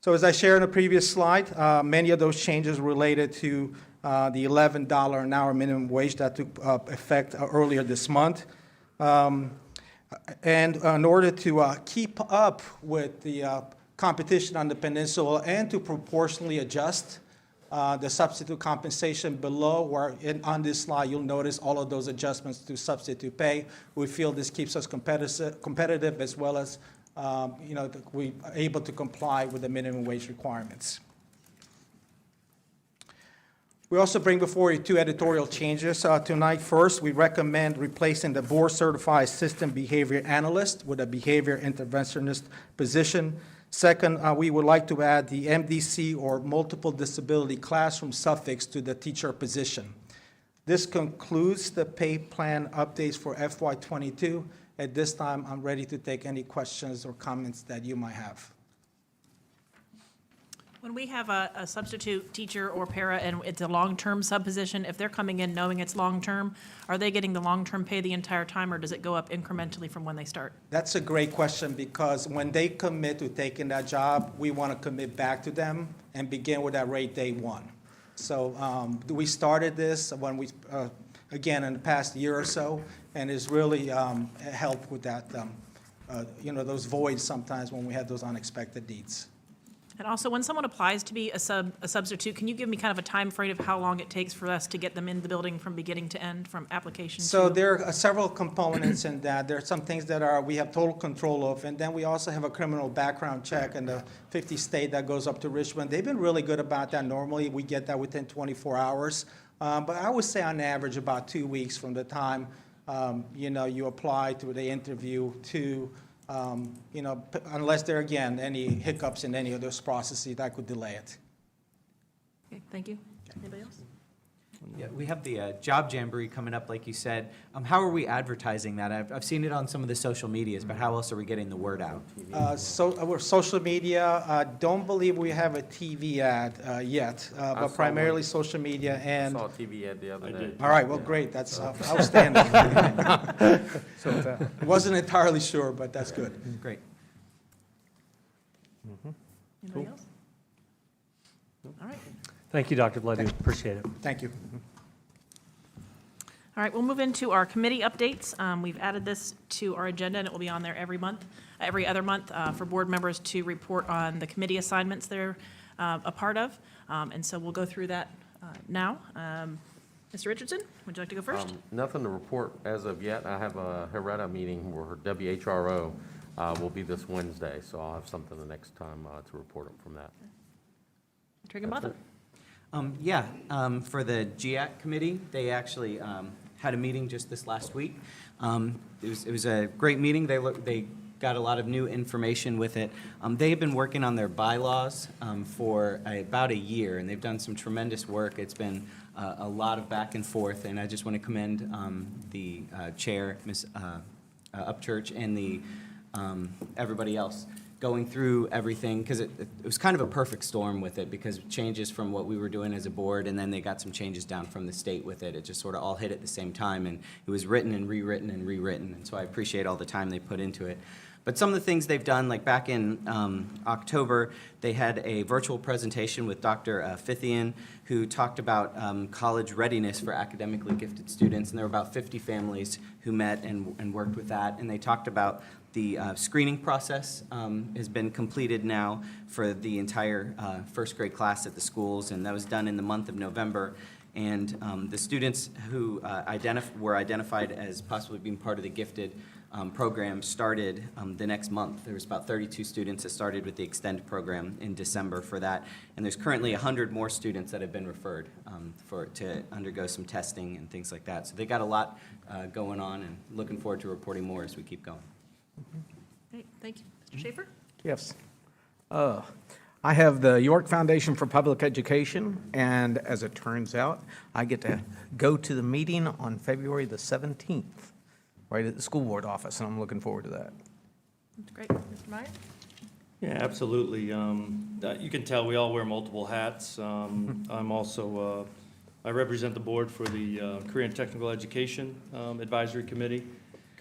So as I shared in the previous slide, many of those changes related to the $11 an hour minimum wage that took effect earlier this month. And in order to keep up with the competition on the peninsula and to proportionally adjust the substitute compensation below, or on this slide, you'll notice all of those adjustments to substitute pay. We feel this keeps us competitive as well as we are able to comply with the minimum wage requirements. We also bring before you two editorial changes tonight. First, we recommend replacing the board-certified assistant behavior analyst with a behavior interventionist position. Second, we would like to add the MDC, or multiple disability classroom suffix, to the teacher position. This concludes the pay plan updates for FY22. At this time, I'm ready to take any questions or comments that you might have. When we have a substitute teacher or para and it's a long-term sub position, if they're coming in knowing it's long-term, are they getting the long-term pay the entire time, or does it go up incrementally from when they start? That's a great question, because when they commit to taking that job, we want to commit back to them and begin with that rate day one. So we started this when we, again, in the past year or so, and it's really helped with that, those voids sometimes when we have those unexpected needs. And also, when someone applies to be a substitute, can you give me kind of a time frame of how long it takes for us to get them in the building from beginning to end, from application to? So there are several components in that. There are some things that we have total control of, and then we also have a criminal background check in the 50 state that goes up to Richmond. They've been really good about that. Normally, we get that within 24 hours. But I would say on average about 2 weeks from the time you apply to the interview to unless there are, again, any hiccups in any of those processes that could delay it. Okay, thank you. Anybody else? Yeah, we have the Job Jamboree coming up, like you said. How are we advertising that? I've seen it on some of the social medias, but how else are we getting the word out? Our social media, don't believe we have a TV ad yet, but primarily social media and. I saw a TV ad the other day. All right, well, great, that's outstanding. Wasn't entirely sure, but that's good. Great. Anybody else? All right. Thank you, Dr. Bledu. Appreciate it. Thank you. All right, we'll move into our committee updates. We've added this to our agenda, and it will be on there every other month, for board members to report on the committee assignments they're a part of. And so we'll go through that now. Mr. Richardson, would you like to go first? Nothing to report as of yet. I have a HERETA meeting where WHRO will be this Wednesday, so I'll have something the next time to report from that. Higginbotham. For the GIAC committee, they actually had a meeting just this last week. It was a great meeting. They got a lot of new information with it. They've been working on their bylaws for about a year, and they've done some tremendous work. It's been a lot of back and forth, and I just want to commend the chair, Ms. Upchurch, and the everybody else going through everything, because it was kind of a perfect storm with it, because changes from what we were doing as a board, and then they got some changes down from the state with it. It just sort of all hit at the same time, and it was written and rewritten and rewritten, and so I appreciate all the time they put into it. But some of the things they've done, like back in October, they had a virtual presentation with Dr. Fithian, who talked about college readiness for academically gifted students, and there were about 50 families who met and worked with that, and they talked about the screening process has been completed now for the entire first grade class at the schools, and that was done in the month of November. And the students who were identified as possibly being part of the gifted program started the next month. There was about 32 students that started with the Extend program in December for that, and there's currently 100 more students that have been referred to undergo some testing and things like that. So they got a lot going on, and looking forward to reporting more as we keep going. Great, thank you. Mr. Schaefer? Yes. I have the York Foundation for Public Education, and as it turns out, I get to go to the meeting on February the 17th, right at the school board office, and I'm looking forward to that. That's great. Mr. Meyer? Yeah, absolutely. You can tell we all wear multiple hats. I'm also, I represent the board for the Career and Technical Education Advisory Committee,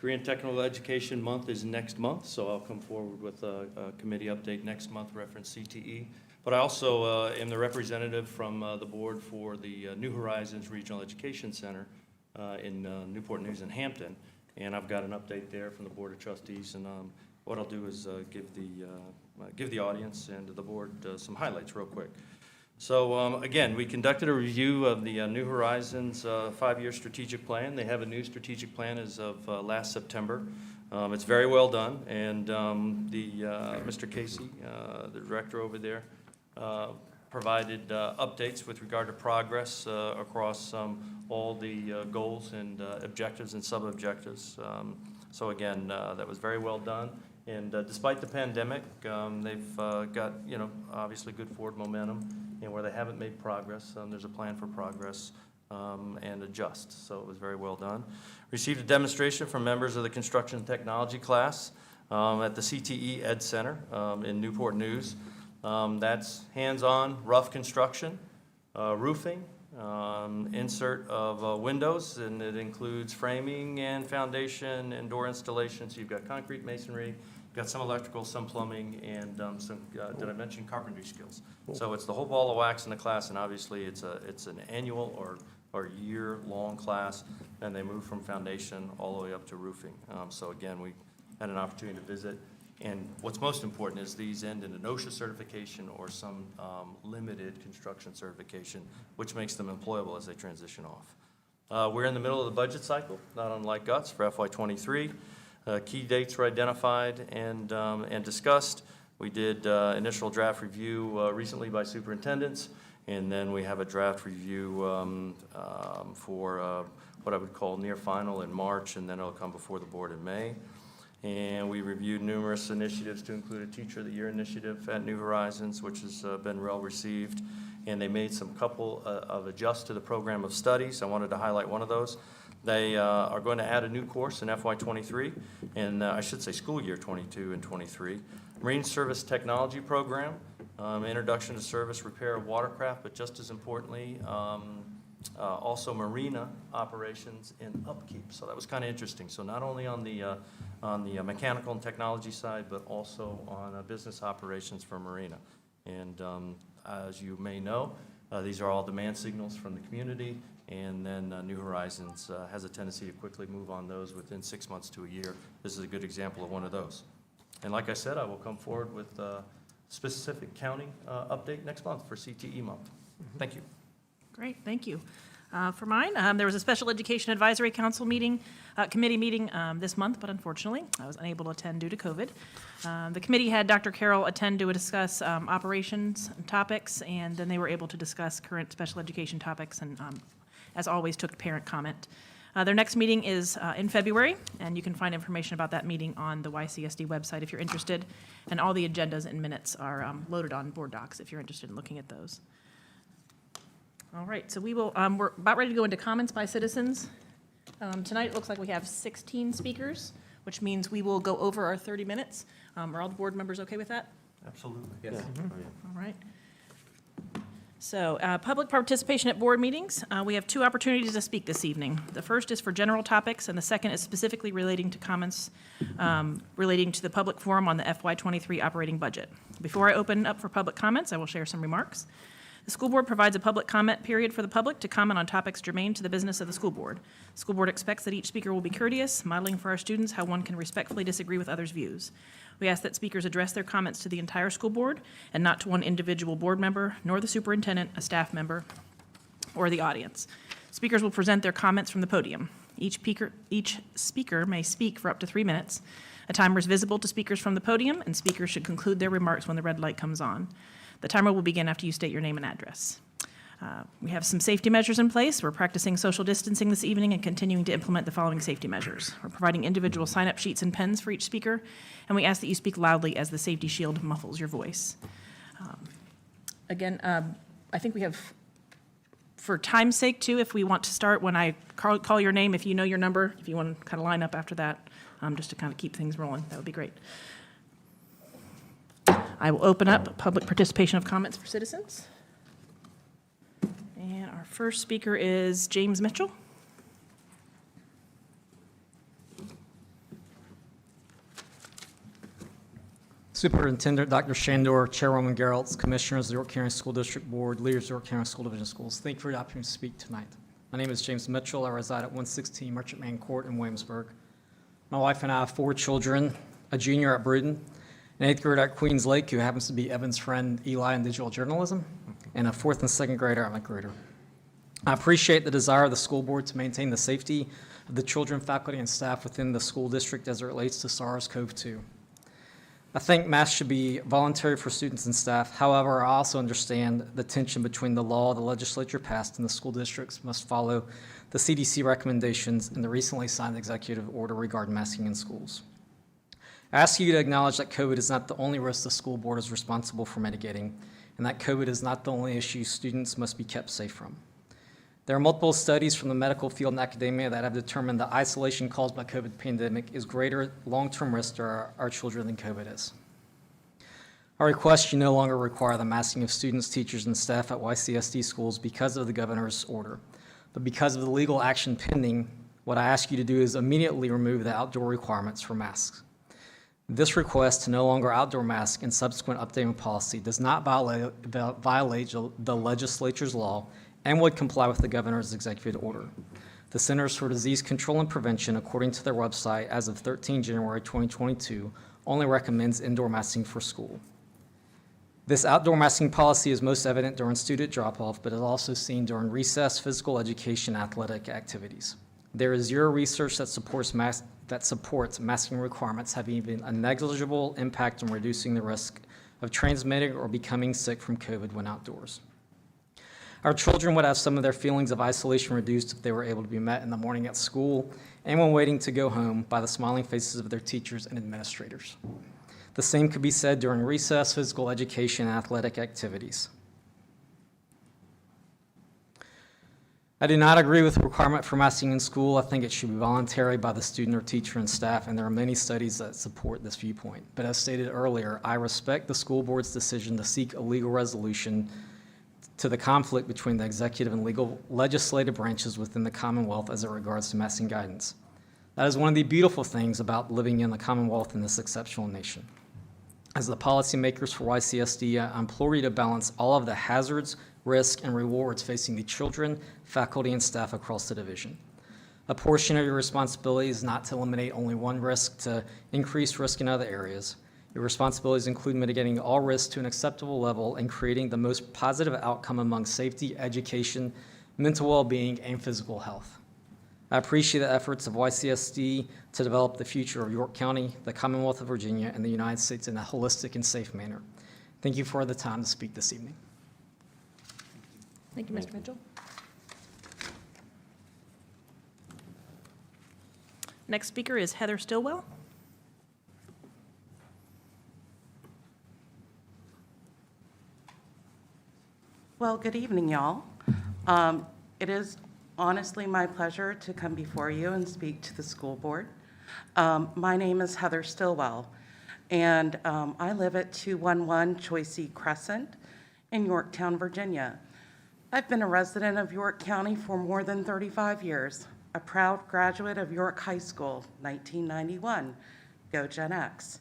Career and Technical Education Month is next month, so I'll come forward with a committee update next month, reference CTE. But I also am the representative from the board for the New Horizons Regional Education Center in Newport News and Hampton, and I've got an update there from the Board of Trustees, and what I'll do is give the audience and the board some highlights real quick. So again, we conducted a review of the New Horizons 5-year strategic plan. They have a new strategic plan as of last September. It's very well done, and Mr. Casey, the director over there, provided updates with regard to progress across all the goals and objectives and sub-objectives. So again, that was very well done. And despite the pandemic, they've got, obviously good forward momentum. And where they haven't made progress, there's a plan for progress and adjust. So it was very well done. Received a demonstration from members of the construction and technology class at the CTE Ed Center in Newport News. That's hands-on rough construction, roofing, insert of windows, and it includes framing and foundation and door installations. You've got concrete, masonry, got some electrical, some plumbing, and some, did I mention carpentry skills? So it's the whole ball of wax in the class, and obviously it's an annual or year-long class, and they move from foundation all the way up to roofing. So again, we had an opportunity to visit, and what's most important is these end in an OSHA certification or some limited construction certification, which makes them employable as they transition off. We're in the middle of the budget cycle, not unlike GUTS for FY23. Key dates were identified and discussed. We did initial draft review recently by superintendents, and then we have a draft review for what I would call near final in March, and then it'll come before the board in May. And we reviewed numerous initiatives to include a Teacher of the Year initiative at New Horizons, which has been well received. And they made some couple of adjusts to the program of studies. I wanted to highlight one of those. They are going to add a new course in FY23, and I should say school year 22 and 23. Marine Service Technology Program, Introduction to Service Repair of Watercraft, but just as importantly, also marina operations and upkeep. So that was kind of interesting. So not only on the mechanical and technology side, but also on business operations for marina. And as you may know, these are all demand signals from the community, and then New Horizons has a tendency to quickly move on those within 6 months to a year. This is a good example of one of those. And like I said, I will come forward with a specific county update next month for CTE month. Thank you. Great, thank you. For mine, there was a Special Education Advisory Council meeting, committee meeting this month, but unfortunately, I was unable to attend due to COVID. The committee had Dr. Carroll attend to discuss operations and topics, and then they were able to discuss current special education topics and, as always, took parent comment. Their next meeting is in February, and you can find information about that meeting on the YCSD website if you're interested, and all the agendas and minutes are loaded on board docs if you're interested in looking at those. All right, so we're about ready to go into comments by citizens. Tonight, it looks like we have 16 speakers, which means we will go over our 30 minutes. Are all the board members okay with that? Absolutely. Yes. All right. So, public participation at board meetings. We have 2 opportunities to speak this evening. The first is for general topics, and the second is specifically relating to comments relating to the public forum on the FY23 operating budget. Before I open up for public comments, I will share some remarks. The school board provides a public comment period for the public to comment on topics germane to the business of the school board. The school board expects that each speaker will be courteous, modeling for our students how one can respectfully disagree with others' views. We ask that speakers address their comments to the entire school board and not to one individual board member, nor the superintendent, a staff member, or the audience. Speakers will present their comments from the podium. Each speaker may speak for up to 3 minutes. A timer is visible to speakers from the podium, and speakers should conclude their remarks when the red light comes on. The timer will begin after you state your name and address. We have some safety measures in place. We're practicing social distancing this evening and continuing to implement the following safety measures. We're providing individual sign-up sheets and pens for each speaker, and we ask that you speak loudly as the safety shield muffles your voice. Again, I think we have, for time's sake too, if we want to start when I call your name, if you know your number, if you want to kind of line up after that, just to kind of keep things rolling, that would be great. I will open up public participation of comments for citizens. And our first speaker is James Mitchell. Superintendent Dr. Shandor, Chairwoman Geraltz, Commissioners of the York County School District Board, leaders of the York County School Division Schools, thank you for the opportunity to speak tonight. My name is James Mitchell. I reside at 116 Merchantman Court in Williamsburg. My wife and I have 4 children, a junior at Bruton, an 8th grader at Queens Lake who happens to be Evan's friend Eli in digital journalism, and a 4th and 2nd grader at McGruder. I appreciate the desire of the school board to maintain the safety of the children, faculty, and staff within the school district as it relates to SARS-CoV-2. I think masks should be voluntary for students and staff. However, I also understand the tension between the law the legislature passed and the school districts must follow the CDC recommendations in the recently signed executive order regarding masking in schools. I ask you to acknowledge that COVID is not the only risk the school board is responsible for mitigating, and that COVID is not the only issue students must be kept safe from. There are multiple studies from the medical field and academia that have determined that isolation caused by COVID pandemic is greater long-term risk to our children than COVID is. I request you no longer require the masking of students, teachers, and staff at YCSD schools because of the governor's order. But because of the legal action pending, what I ask you to do is immediately remove the outdoor requirements for masks. This request to no longer outdoor mask and subsequent updating policy does not violate the legislature's law and would comply with the governor's executive order. The Centers for Disease Control and Prevention, according to their website, as of 13 January 2022, only recommends indoor masking for school. This outdoor masking policy is most evident during student drop-off, but is also seen during recess, physical education, athletic activities. There is zero research that supports masking requirements having even a negligible impact on reducing the risk of transmitting or becoming sick from COVID when outdoors. Our children would have some of their feelings of isolation reduced if they were able to be met in the morning at school and when waiting to go home by the smiling faces of their teachers and administrators. The same could be said during recess, physical education, and athletic activities. I do not agree with the requirement for masking in school. I think it should be voluntary by the student or teacher and staff, and there are many studies that support this viewpoint. But as stated earlier, I respect the school board's decision to seek a legal resolution to the conflict between the executive and legislative branches within the Commonwealth as it regards to masking guidance. That is one of the beautiful things about living in the Commonwealth in this exceptional nation. As the policymakers for YCSD, I implore you to balance all of the hazards, risks, and rewards facing the children, faculty, and staff across the division. A portion of your responsibility is not to eliminate only one risk to increase risk in other areas. Your responsibilities include mitigating all risks to an acceptable level and creating the most positive outcome among safety, education, mental well-being, and physical health. I appreciate the efforts of YCSD to develop the future of York County, the Commonwealth of Virginia, and the United States in a holistic and safe manner. Thank you for the time to speak this evening. Thank you, Mr. Mitchell. Next speaker is Heather Stillwell. Well, good evening, y'all. It is honestly my pleasure to come before you and speak to the school board. My name is Heather Stillwell, and I live at 211 Choicey Crescent in Yorktown, Virginia. I've been a resident of York County for more than 35 years, a proud graduate of York High School, 1991. Go Gen X.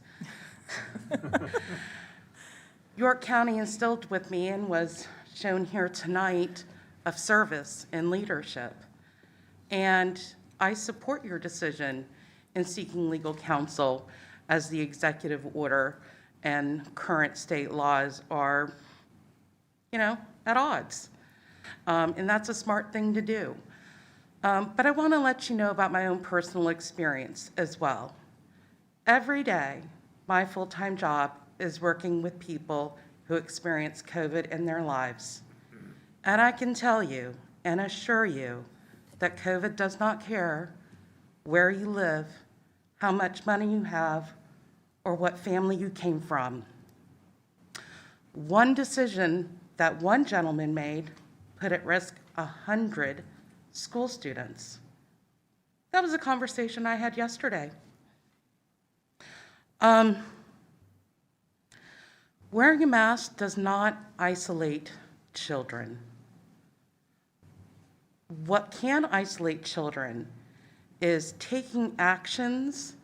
York County instilled with me and was shown here tonight of service and leadership. And I support your decision in seeking legal counsel as the executive order and current state laws are, at odds. And that's a smart thing to do. But I want to let you know about my own personal experience as well. Every day, my full-time job is working with people who experience COVID in their lives. And I can tell you and assure you that COVID does not care where you live, how much money you have, or what family you came from. One decision that one gentleman made put at risk 100 school students. That was a conversation I had yesterday. Wearing a mask does not isolate children. What can isolate children is taking actions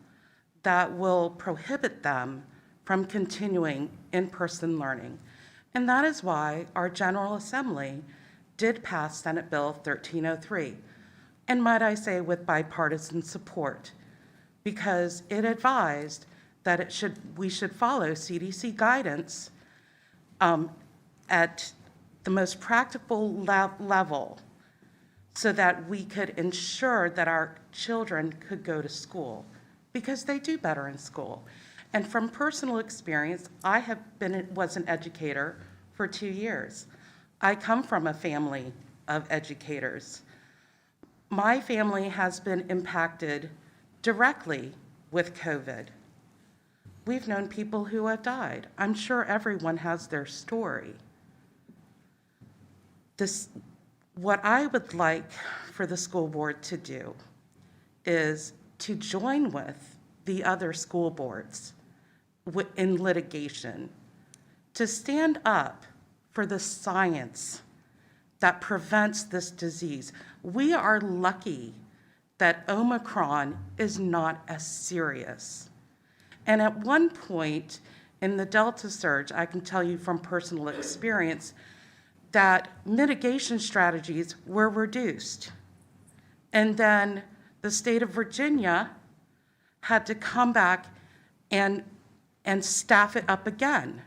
that will prohibit them from continuing in-person learning. And that is why our General Assembly did pass Senate Bill 1303, and might I say with bipartisan support, because it advised that we should follow CDC guidance at the most practical level so that we could ensure that our children could go to school, because they do better in school. And from personal experience, I was an educator for 2 years. I come from a family of educators. My family has been impacted directly with COVID. We've known people who have died. I'm sure everyone has their story. What I would like for the school board to do is to join with the other school boards in litigation to stand up for the science that prevents this disease. We are lucky that Omicron is not as serious. And at one point in the Delta surge, I can tell you from personal experience that mitigation strategies were reduced. And then the state of Virginia had to come back and staff it up again.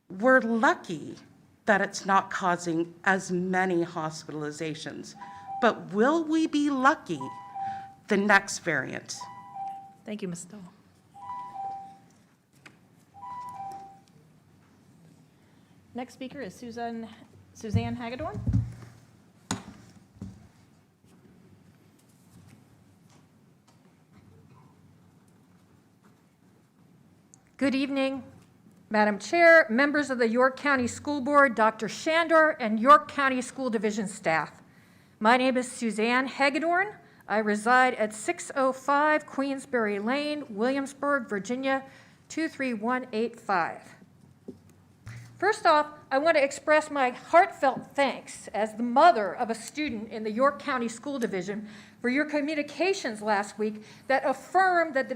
We're lucky that it's not causing as many hospitalizations, but will we be lucky the next variant? Thank you, Ms. Stoll. Next speaker is Suzanne Hagedorn. Good evening, Madam Chair, members of the York County School Board, Dr. Shandor, and York County School Division staff. My name is Suzanne Hagedorn. I reside at 605 Queensbury Lane, Williamsburg, Virginia, 23185. First off, I want to express my heartfelt thanks as the mother of a student in the York County School Division for your communications last week that affirmed that the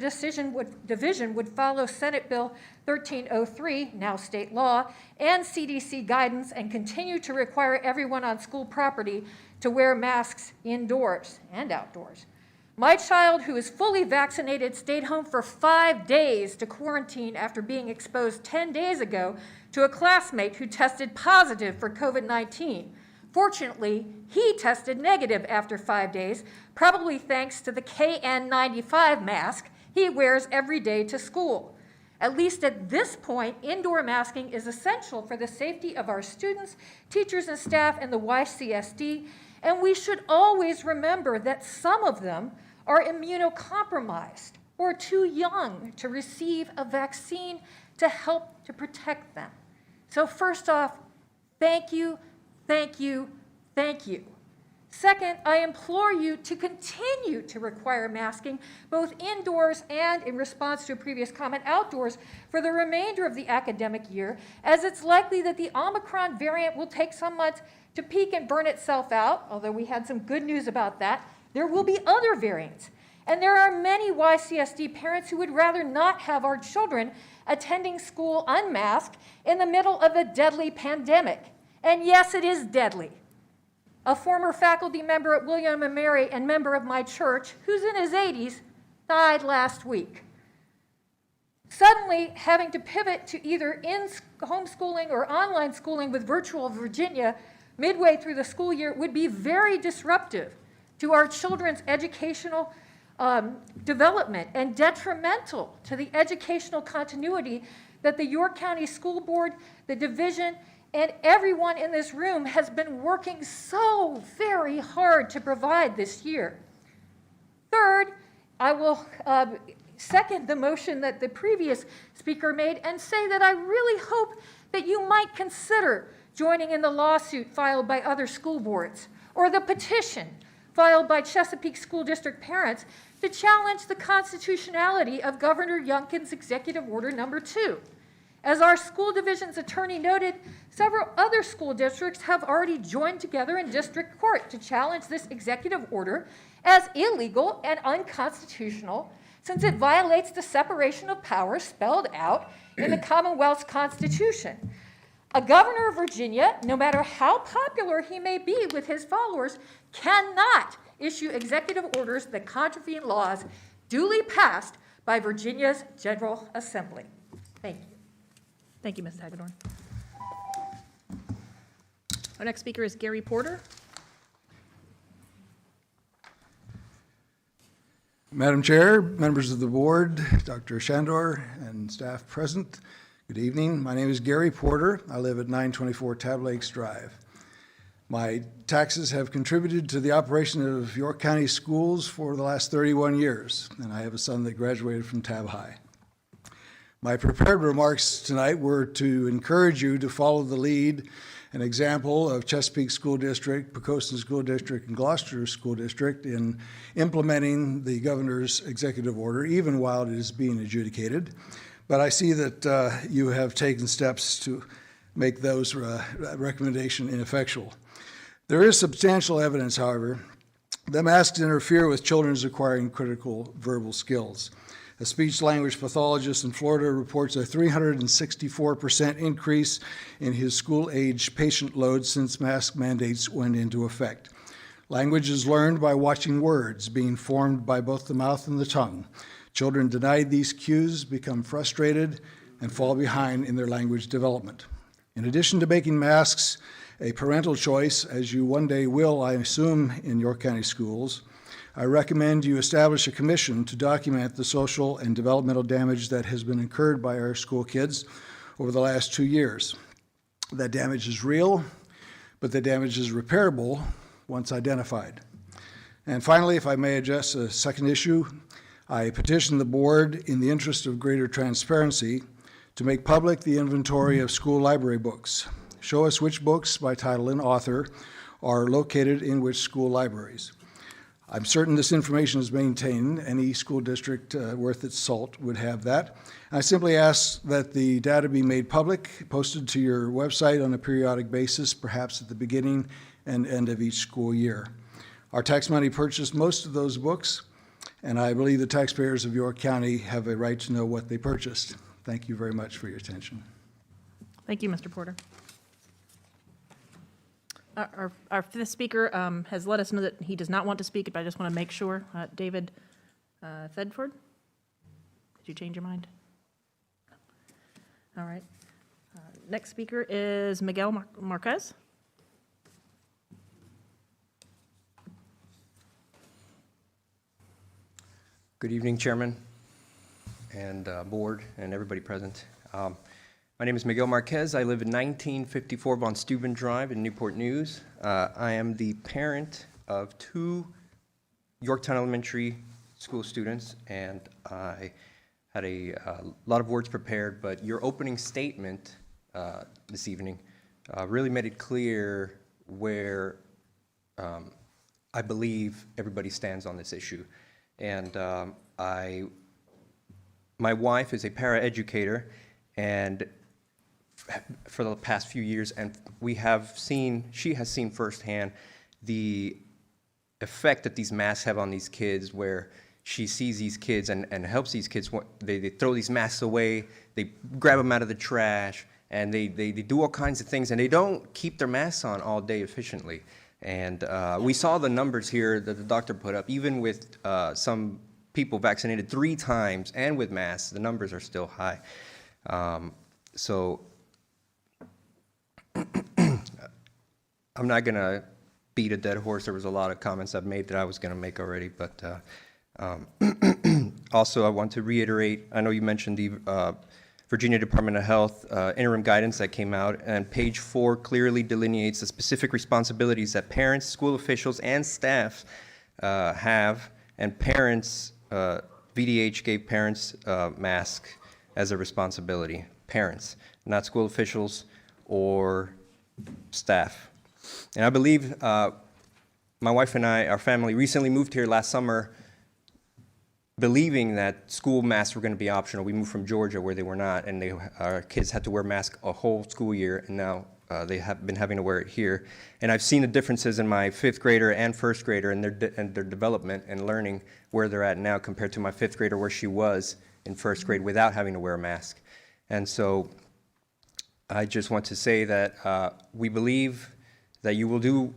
division would follow Senate Bill 1303, now state law, and CDC guidance and continue to require everyone on school property to wear masks indoors and outdoors. My child, who is fully vaccinated, stayed home for 5 days to quarantine after being exposed 10 days ago to a classmate who tested positive for COVID-19. Fortunately, he tested negative after 5 days, probably thanks to the KN95 mask he wears every day to school. At least at this point, indoor masking is essential for the safety of our students, teachers, and staff in the YCSD, and we should always remember that some of them are immunocompromised or too young to receive a vaccine to help to protect them. So first off, thank you, thank you, thank you. Second, I implore you to continue to require masking, both indoors and, in response to a previous comment, outdoors, for the remainder of the academic year, as it's likely that the Omicron variant will take some months to peak and burn itself out, although we had some good news about that. There will be other variants. And there are many YCSD parents who would rather not have our children attending school unmasked in the middle of a deadly pandemic. And yes, it is deadly. A former faculty member at William & Mary and member of my church, who's in his 80s, died last week. Suddenly, having to pivot to either in homeschooling or online schooling with virtual Virginia midway through the school year would be very disruptive to our children's educational development and detrimental to the educational continuity that the York County School Board, the division, and everyone in this room has been working so very hard to provide this year. Third, I will second the motion that the previous speaker made and say that I really hope that you might consider joining in the lawsuit filed by other school boards or the petition filed by Chesapeake School District parents to challenge the constitutionality of Governor Youngkin's Executive Order Number 2. As our school division's attorney noted, several other school districts have already joined together in district court to challenge this executive order as illegal and unconstitutional since it violates the separation of powers spelled out in the Commonwealth's Constitution. A governor of Virginia, no matter how popular he may be with his followers, cannot issue executive orders that contravene laws duly passed by Virginia's General Assembly. Thank you. Thank you, Ms. Hagedorn. Our next speaker is Gary Porter. Madam Chair, members of the board, Dr. Shandor, and staff present, good evening. My name is Gary Porter. I live at 924 Tab Lakes Drive. My taxes have contributed to the operation of York County schools for the last 31 years, and I have a son that graduated from Tab High. My prepared remarks tonight were to encourage you to follow the lead and example of Chesapeake School District, Poquoson School District, and Gloucester School District in implementing the governor's executive order, even while it is being adjudicated. But I see that you have taken steps to make those recommendation ineffectual. There is substantial evidence, however, that masks interfere with children's acquiring critical verbal skills. A speech-language pathologist in Florida reports a 364% increase in his school-age patient load since mask mandates went into effect. Language is learned by watching words being formed by both the mouth and the tongue. Children denied these cues become frustrated and fall behind in their language development. In addition to making masks a parental choice, as you one day will, I assume, in York County schools, I recommend you establish a commission to document the social and developmental damage that has been incurred by our school kids over the last 2 years. That damage is real, but the damage is repairable once identified. And finally, if I may address a second issue, I petition the board in the interest of greater transparency to make public the inventory of school library books. Show us which books by title and author are located in which school libraries. I'm certain this information is maintained. Any school district worth its salt would have that. I simply ask that the data be made public, posted to your website on a periodic basis, perhaps at the beginning and end of each school year. Our tax money purchased most of those books, and I believe the taxpayers of York County have a right to know what they purchased. Thank you very much for your attention. Thank you, Mr. Porter. Our fifth speaker has let us know that he does not want to speak, but I just want to make sure. David Thedford, did you change your mind? All right. Next speaker is Miguel Marquez. Good evening, Chairman and board and everybody present. My name is Miguel Marquez. I live at 1954 Von Steuben Drive in Newport News. I am the parent of 2 Yorktown Elementary School students, and I had a lot of words prepared, but your opening statement this evening really made it clear where I believe everybody stands on this issue. And my wife is a paraeducator, and for the past few years, and she has seen firsthand the effect that these masks have on these kids, where she sees these kids and helps these kids. They throw these masks away, they grab them out of the trash, and they do all kinds of things, and they don't keep their masks on all day efficiently. And we saw the numbers here that the doctor put up. Even with some people vaccinated 3 times and with masks, the numbers are still high. So I'm not going to beat a dead horse. There was a lot of comments I've made that I was going to make already. But also I want to reiterate, I know you mentioned the Virginia Department of Health interim guidance that came out, and page 4 clearly delineates the specific responsibilities that parents, school officials, and staff have, and parents, VDH gave parents masks as a responsibility. Parents, not school officials or staff. And I believe my wife and I, our family, recently moved here last summer believing that school masks were going to be optional. We moved from Georgia where they were not, and our kids had to wear masks a whole school year, and now they have been having to wear it here. And I've seen the differences in my 5th grader and 1st grader and their development and learning where they're at now compared to my 5th grader where she was in 1st grade without having to wear a mask. And so I just want to say that we believe that you will do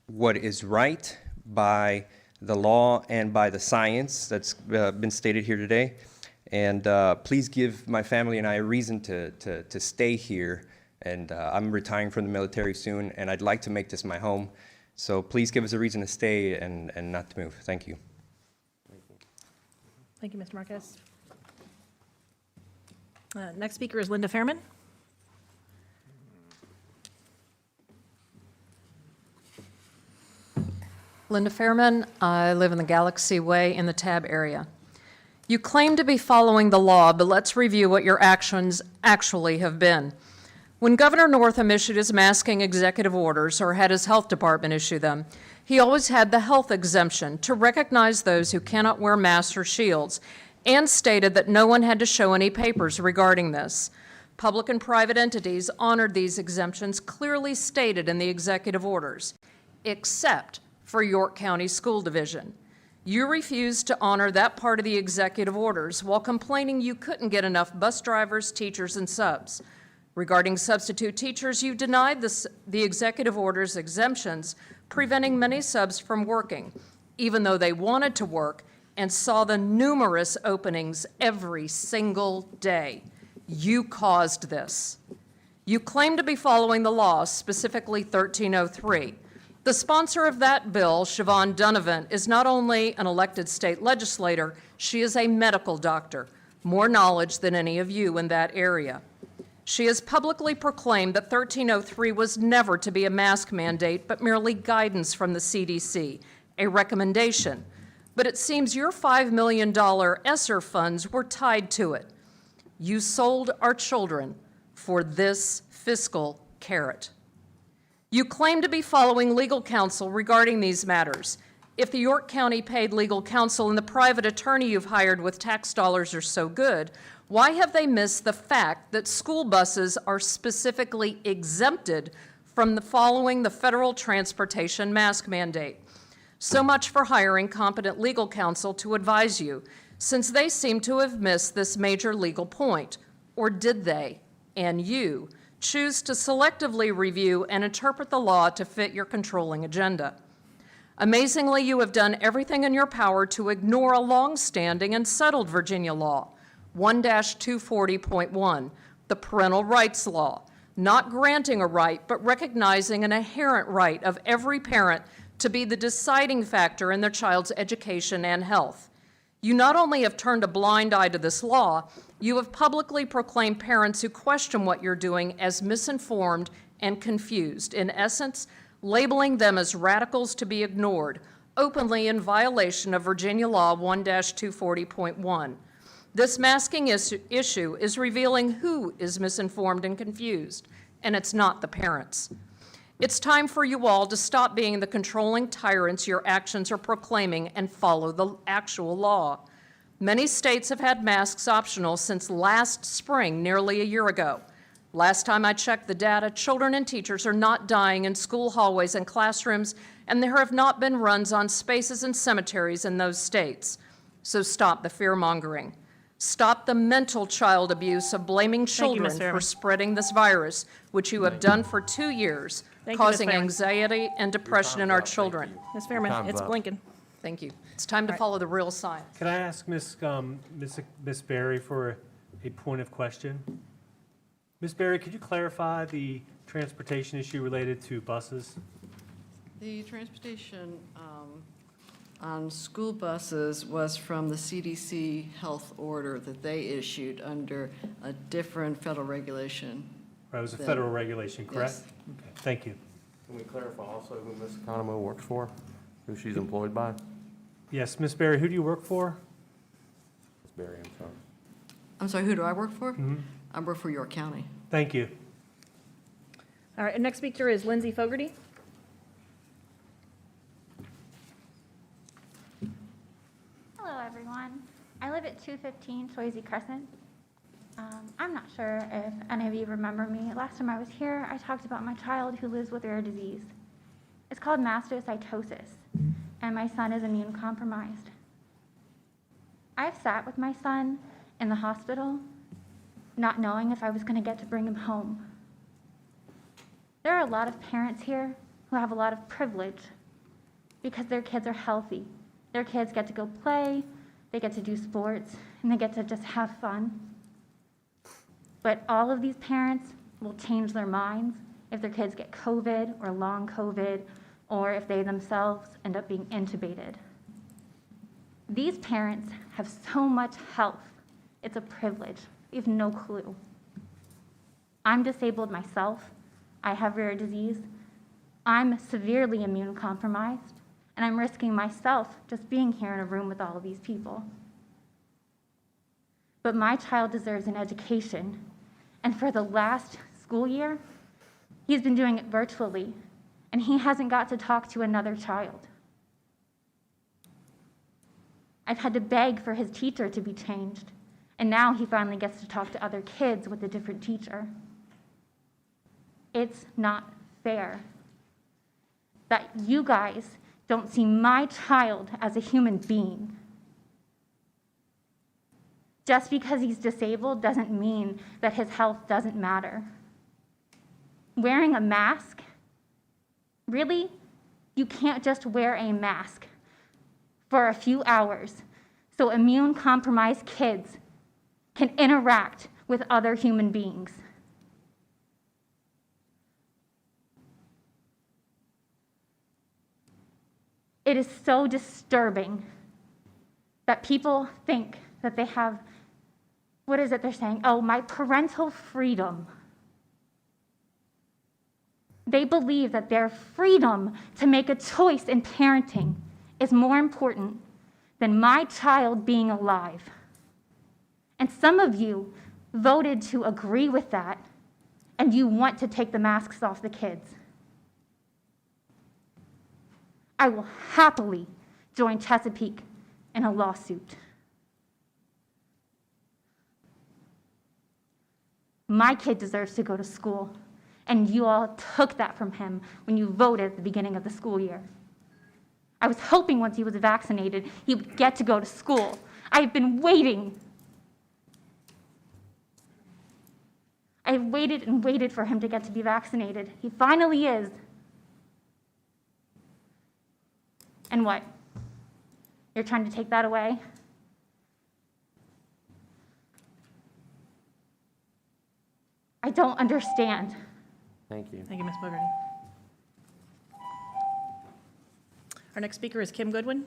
what is right by the law and by the science that's been stated here today. And please give my family and I a reason to stay here. And I'm retiring from the military soon, and I'd like to make this my home. So please give us a reason to stay and not to move. Thank you. Thank you, Mr. Marquez. Next speaker is Linda Fairman. Linda Fairman. I live in the Galaxy Way in the Tab area. You claim to be following the law, but let's review what your actions actually have been. When Governor Northam issued his masking executive orders or had his health department issue them, he always had the health exemption to recognize those who cannot wear masks or shields and stated that no one had to show any papers regarding this. Public and private entities honored these exemptions clearly stated in the executive orders, except for York County School Division. You refused to honor that part of the executive orders while complaining you couldn't get enough bus drivers, teachers, and subs. Regarding substitute teachers, you denied the executive order's exemptions, preventing many subs from working, even though they wanted to work and saw the numerous openings every single day. You caused this. You claim to be following the law, specifically 1303. The sponsor of that bill, Siobhan Donovan, is not only an elected state legislator, she is a medical doctor, more knowledge than any of you in that area. She has publicly proclaimed that 1303 was never to be a mask mandate, but merely guidance from the CDC, a recommendation. But it seems your $5 million ESSER funds were tied to it. You sold our children for this fiscal carrot. You claim to be following legal counsel regarding these matters. If the York County paid legal counsel and the private attorney you've hired with tax dollars are so good, why have they missed the fact that school buses are specifically exempted from following the federal transportation mask mandate? So much for hiring competent legal counsel to advise you, since they seem to have missed this major legal point. Or did they, and you, choose to selectively review and interpret the law to fit your controlling agenda? Amazingly, you have done everything in your power to ignore a long-standing and settled Virginia law, 1-240.1, the parental rights law, not granting a right, but recognizing an inherent right of every parent to be the deciding factor in their child's education and health. You not only have turned a blind eye to this law, you have publicly proclaimed parents who question what you're doing as misinformed and confused, in essence, labeling them as radicals to be ignored, openly in violation of Virginia law 1-240.1. This masking issue is revealing who is misinformed and confused, and it's not the parents. It's time for you all to stop being the controlling tyrants your actions are proclaiming and follow the actual law. Many states have had masks optional since last spring, nearly a year ago. Last time I checked the data, children and teachers are not dying in school hallways and classrooms, and there have not been runs on spaces and cemeteries in those states. So stop the fear-mongering. Stop the mental child abuse of blaming children for spreading this virus, which you have done for 2 years, causing anxiety and depression in our children. Ms. Fairman, it's blinking. Thank you. It's time to follow the real science. Can I ask Ms. Berry for a point of question? Ms. Berry, could you clarify the transportation issue related to buses? The transportation on school buses was from the CDC health order that they issued under a different federal regulation. Right, it was a federal regulation, correct? Yes. Okay, thank you. Can we clarify also who Ms. Economo works for, who she's employed by? Yes, Ms. Berry, who do you work for? Ms. Berry, I'm sorry. I'm sorry, who do I work for? I work for York County. Thank you. All right, and next speaker is Lindsay Fogarty. Hello, everyone. I live at 215 Swayze Crescent. I'm not sure if any of you remember me. Last time I was here, I talked about my child who lives with a rare disease. It's called mastocytosis, and my son is immune compromised. I've sat with my son in the hospital, not knowing if I was going to get to bring him home. There are a lot of parents here who have a lot of privilege because their kids are healthy. Their kids get to go play, they get to do sports, and they get to just have fun. But all of these parents will change their minds if their kids get COVID or long COVID, or if they themselves end up being intubated. These parents have so much health. It's a privilege. You have no clue. I'm disabled myself. I have rare disease. I'm severely immune compromised, and I'm risking myself just being here in a room with all of these people. But my child deserves an education, and for the last school year, he's been doing it virtually, and he hasn't got to talk to another child. I've had to beg for his teacher to be changed, and now he finally gets to talk to other kids with a different teacher. It's not fair that you guys don't see my child as a human being. Just because he's disabled doesn't mean that his health doesn't matter. Wearing a mask, really? You can't just wear a mask for a few hours so immune-compromised kids can interact with other human beings. It is so disturbing that people think that they have, what is it they're saying? Oh, my parental freedom. They believe that their freedom to make a choice in parenting is more important than my child being alive. And some of you voted to agree with that, and you want to take the masks off the kids. I will happily join Chesapeake in a lawsuit. My kid deserves to go to school, and you all took that from him when you voted at the beginning of the school year. I was hoping once he was vaccinated, he would get to go to school. I've been waiting. I've waited and waited for him to get to be vaccinated. He finally is. And what? You're trying to take that away? I don't understand. Thank you. Thank you, Ms. Bogarty. Our next speaker is Kim Goodwin.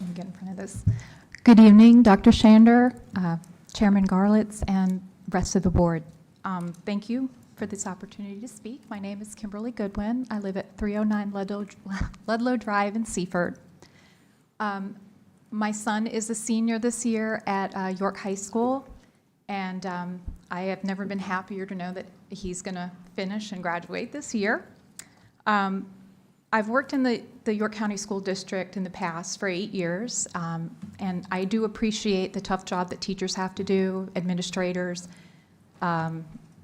Let me get in front of this. Good evening, Dr. Shander, Chairman Garlitz, and rest of the board. Thank you for this opportunity to speak. My name is Kimberly Goodwin. I live at 309 Ludlow Drive in Seaford. My son is a senior this year at York High School, and I have never been happier to know that he's going to finish and graduate this year. I've worked in the York County School District in the past for 8 years, and I do appreciate the tough job that teachers have to do, administrators,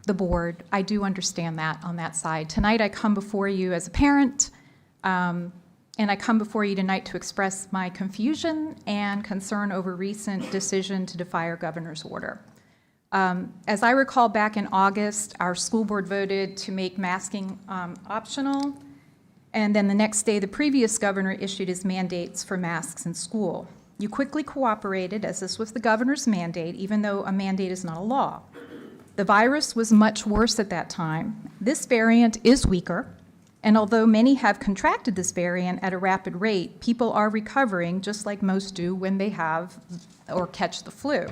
the board. I do understand that on that side. Tonight I come before you as a parent, and I come before you tonight to express my confusion and concern over recent decision to defy our governor's order. As I recall, back in August, our school board voted to make masking optional, and then the next day, the previous governor issued his mandates for masks in school. You quickly cooperated, as this was the governor's mandate, even though a mandate is not a law. The virus was much worse at that time. This variant is weaker, and although many have contracted this variant at a rapid rate, people are recovering just like most do when they have or catch the flu.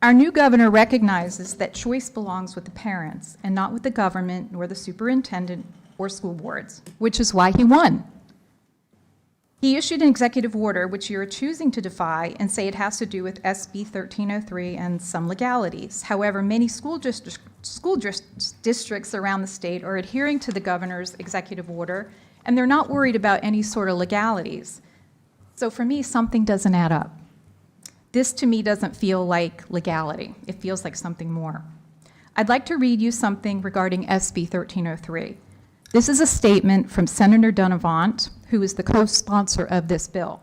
Our new governor recognizes that choice belongs with the parents and not with the government nor the superintendent or school boards, which is why he won. He issued an executive order which you are choosing to defy and say it has to do with SB 1303 and some legalities. However, many school districts around the state are adhering to the governor's executive order and they're not worried about any sort of legalities. So for me, something doesn't add up. This to me doesn't feel like legality. It feels like something more. I'd like to read you something regarding SB 1303. This is a statement from Senator Donovan, who is the co-sponsor of this bill.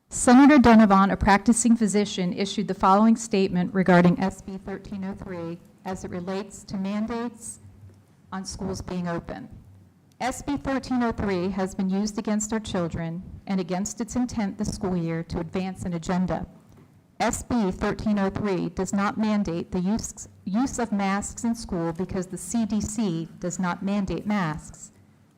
Senator Donovan, a practicing physician, issued the following statement regarding SB 1303 as it relates to mandates on schools being open. SB 1303 has been used against our children and against its intent this school year to advance an agenda. SB 1303 does not mandate the use of masks in school because the CDC does not mandate masks.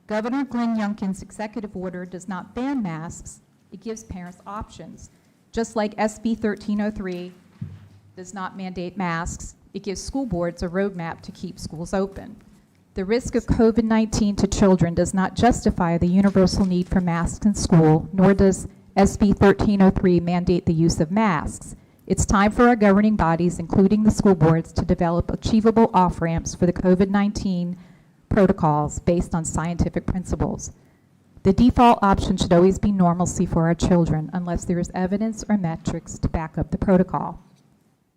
Governor Glenn Youngkin's executive order does not ban masks. It gives parents options. Just like SB 1303 does not mandate masks, it gives school boards a roadmap to keep schools open. The risk of COVID-19 to children does not justify the universal need for masks in school, nor does SB 1303 mandate the use of masks. It's time for our governing bodies, including the school boards, to develop achievable off-ramps for the COVID-19 protocols based on scientific principles. The default option should always be normalcy for our children, unless there is evidence or metrics to back up the protocol.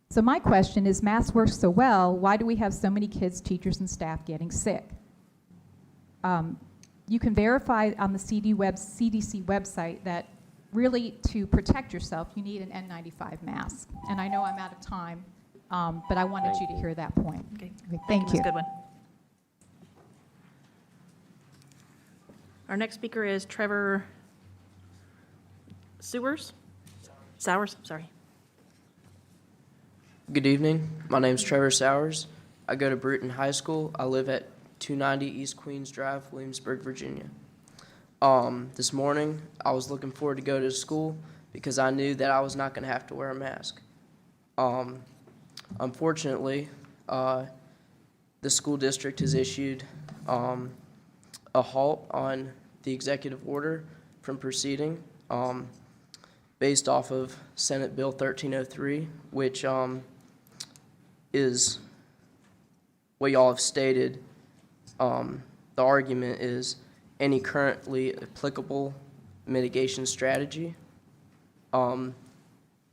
So my question is, masks work so well, why do we have so many kids, teachers, and staff getting sick? You can verify on the CDC website that really to protect yourself, you need an N95 mask. And I know I'm out of time, but I wanted you to hear that point. Okay. Thank you. Ms. Goodwin. Our next speaker is Trevor Sowers, sorry. Good evening. My name's Trevor Sowers. I go to Bruton High School. I live at 290 East Queens Drive, Williamsburg, Virginia. This morning, I was looking forward to go to school because I knew that I was not going to have to wear a mask. Unfortunately, the school district has issued a halt on the executive order from proceeding based off of Senate Bill 1303, which is what y'all have stated. The argument is any currently applicable mitigation strategy.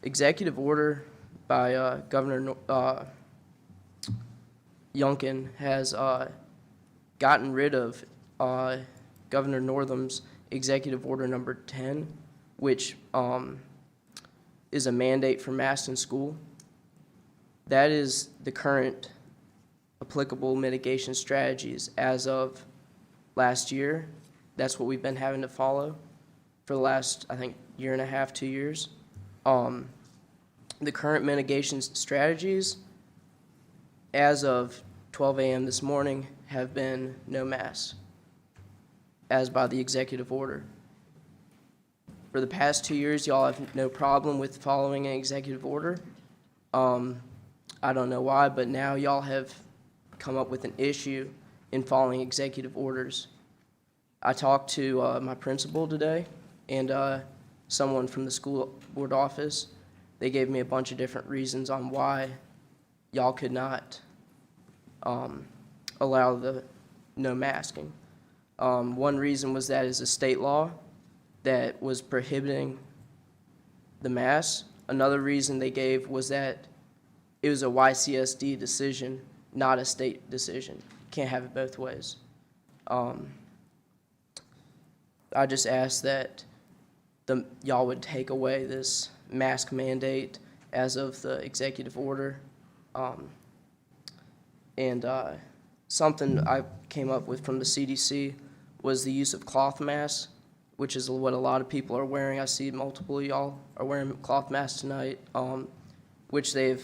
Executive order by Governor Youngkin has gotten rid of Governor Northam's executive order number 10, which is a mandate for masks in school. That is the current applicable mitigation strategies as of last year. That's what we've been having to follow for the last, I think, year and a half, 2 years. The current mitigation strategies as of 12 a.m. this morning have been no masks, as by the executive order. For the past 2 years, y'all have no problem with following an executive order. I don't know why, but now y'all have come up with an issue in following executive orders. I talked to my principal today and someone from the school board office. They gave me a bunch of different reasons on why y'all could not allow the no masking. One reason was that is a state law that was prohibiting the mask. Another reason they gave was that it was a YCSD decision, not a state decision. Can't have it both ways. I just asked that y'all would take away this mask mandate as of the executive order. Something I came up with from the CDC was the use of cloth masks, which is what a lot of people are wearing. I see multiple of y'all are wearing cloth masks tonight, which the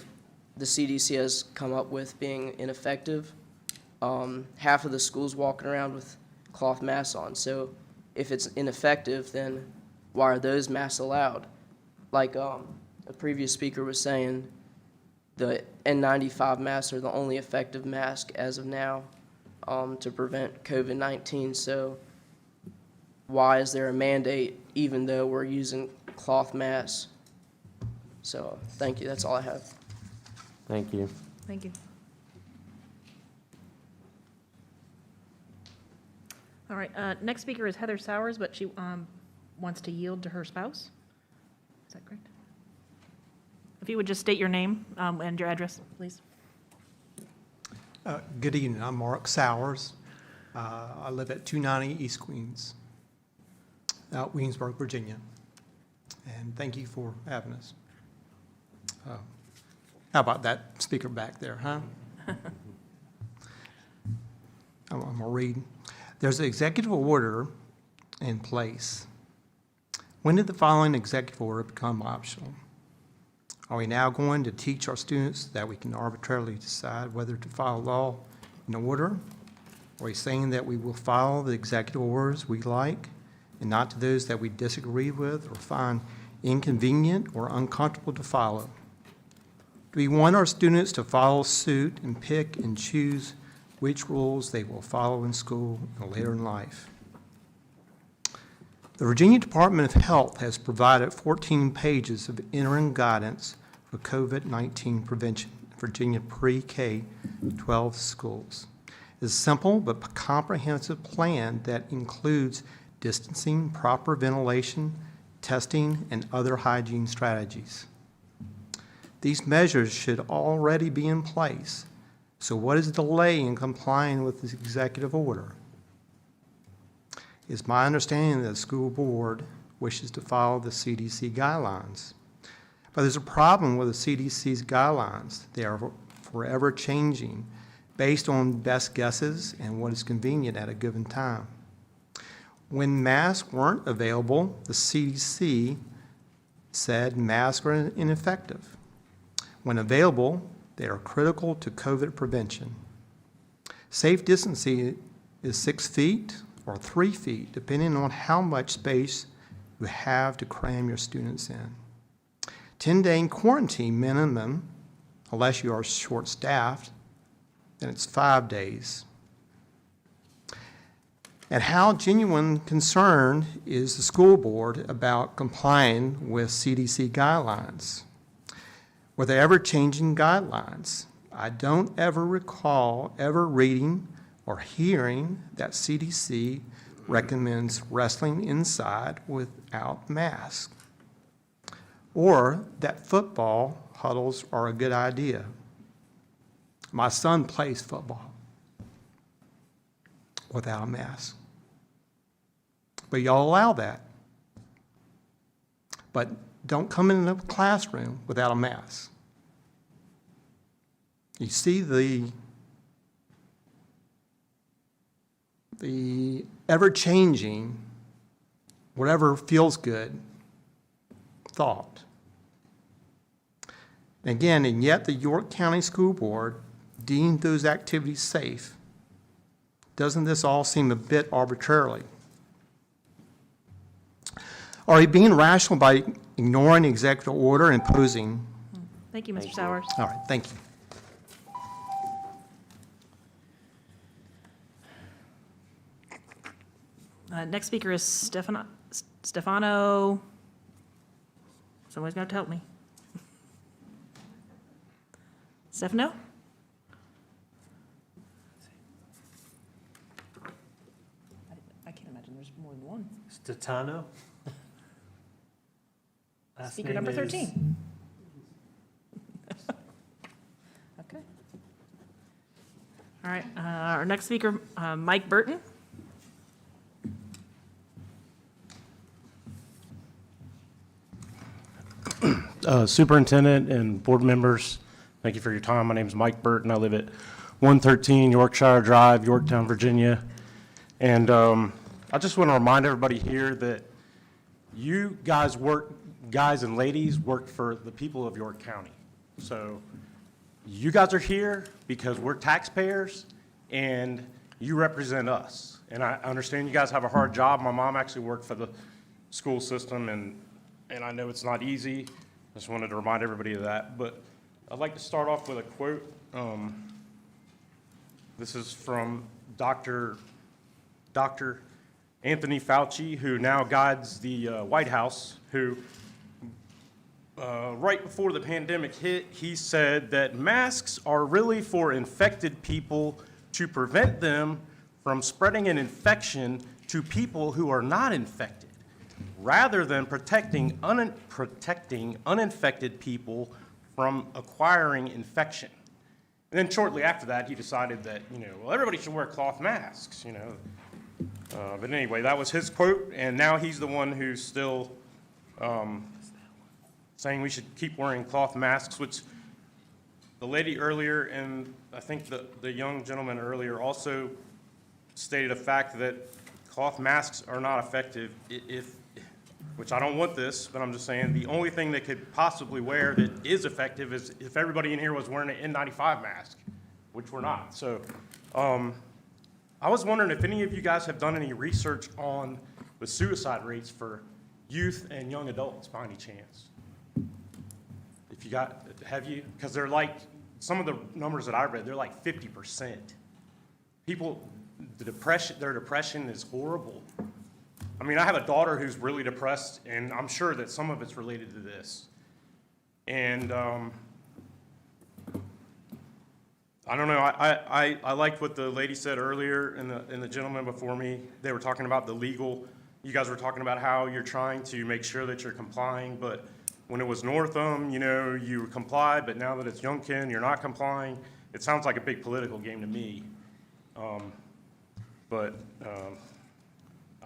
CDC has come up with being ineffective. Half of the schools walking around with cloth masks on. So if it's ineffective, then why are those masks allowed? Like a previous speaker was saying, the N95 masks are the only effective mask as of now to prevent COVID-19. So why is there a mandate even though we're using cloth masks? So thank you. That's all I have. Thank you. Thank you. All right, next speaker is Heather Sowers, but she wants to yield to her spouse. Is that correct? If you would just state your name and your address, please. Good evening. I'm Mark Sowers. I live at 290 East Queens, Williamsburg, Virginia. And thank you for having us. How about that speaker back there, huh? I'm going to read. There's an executive order in place. When did the following executive order become optional? Are we now going to teach our students that we can arbitrarily decide whether to follow law and order? Are we saying that we will follow the executive orders we like and not to those that we disagree with or find inconvenient or uncomfortable to follow? Do we want our students to follow suit and pick and choose which rules they will follow in school and later in life? The Virginia Department of Health has provided 14 pages of interim guidance for COVID-19 prevention in Virginia pre-K-12 schools. It's a simple but comprehensive plan that includes distancing, proper ventilation, testing, and other hygiene strategies. These measures should already be in place. So what is the delay in complying with this executive order? It's my understanding that the school board wishes to follow the CDC guidelines. But there's a problem with the CDC's guidelines. They are forever changing based on best guesses and what is convenient at a given time. When masks weren't available, the CDC said masks were ineffective. When available, they are critical to COVID prevention. Safe distancing is 6 feet or 3 feet, depending on how much space you have to cram your students in. 10-day quarantine minimum, unless you are short-staffed, then it's 5 days. And how genuine concern is the school board about complying with CDC guidelines? Were they ever changing guidelines? I don't ever recall ever reading or hearing that CDC recommends wrestling inside without masks, or that football huddles are a good idea. My son plays football without a mask. But y'all allow that. But don't come in the classroom without a mask. You see the ever-changing, whatever feels good thought. Again, and yet the York County School Board deemed those activities safe. Doesn't this all seem a bit arbitrarily? Are we being rational by ignoring the executive order and imposing? Thank you, Mr. Sowers. All right, thank you. Next speaker is Stefano. Somebody's going to help me. Stefano? I can't imagine there's more than one. Statano. Last Speaker name number is- 13. Okay. All right, our next speaker, Mike Burton. Superintendent and board members, thank you for your time. My name is Mike Burton. I live at 113 Yorkshire Drive, Yorktown, Virginia. And I just want to remind everybody here that you guys and ladies work for the people of York County. So you guys are here because we're taxpayers and you represent us. And I understand you guys have a hard job. My mom actually worked for the school system and I know it's not easy. I just wanted to remind everybody of that. But I'd like to start off with a quote. This is from Dr. Anthony Fauci, who now guides the White House, who right before the pandemic hit, he said that masks are really for infected people to prevent them from spreading an infection to people who are not infected, rather than protecting uninfected people from acquiring infection. And then shortly after that, he decided that, well, everybody should wear cloth masks, But anyway, that was his quote, and now he's the one who's still saying we should keep wearing cloth masks, which the lady earlier and I think the young gentleman earlier also stated a fact that cloth masks are not effective which I don't want this, but I'm just saying the only thing they could possibly wear that is effective is if everybody in here was wearing an N95 mask, which we're not. So I was wondering if any of you guys have done any research on the suicide rates for youth and young adults by any chance? Have you? Because they're like, some of the numbers that I read, they're like 50%. People, their depression is horrible. I mean, I have a daughter who's really depressed, and I'm sure that some of it's related to this. And I don't know, I liked what the lady said earlier and the gentleman before me. They were talking about the legal, you guys were talking about how you're trying to make sure that you're complying, but when it was Northam, you complied, but now that it's Youngkin, you're not complying. It sounds like a big political game to me.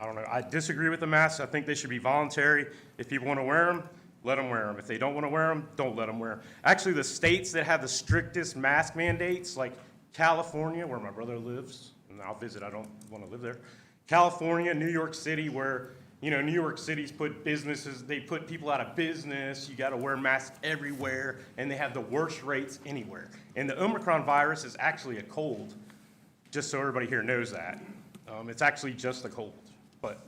I don't know. I disagree with the masks. I think they should be voluntary. If people want to wear them, let them wear them. If they don't want to wear them, don't let them wear them. Actually, the states that have the strictest mask mandates, like California, where my brother lives, and I'll visit, I don't want to live there. California, New York City, where, New York City's put businesses, they put people out of business. You got to wear masks everywhere, and they have the worst rates anywhere. And the Omicron virus is actually a cold, just so everybody here knows that. It's actually just a cold. But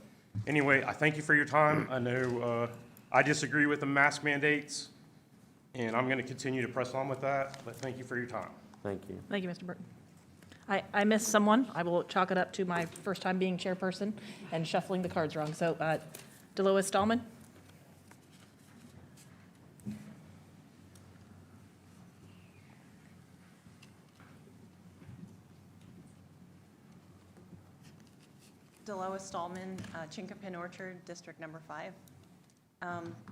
anyway, I thank you for your time. I know I disagree with the mask mandates, and I'm going to continue to press on with that, but thank you for your time. Thank you. Thank you, Mr. Burton. I missed someone. I will chalk it up to my first time being chairperson and shuffling the cards wrong. So Delois Stallman? Delois Stallman, Chinkapin Orchard, District Number 5.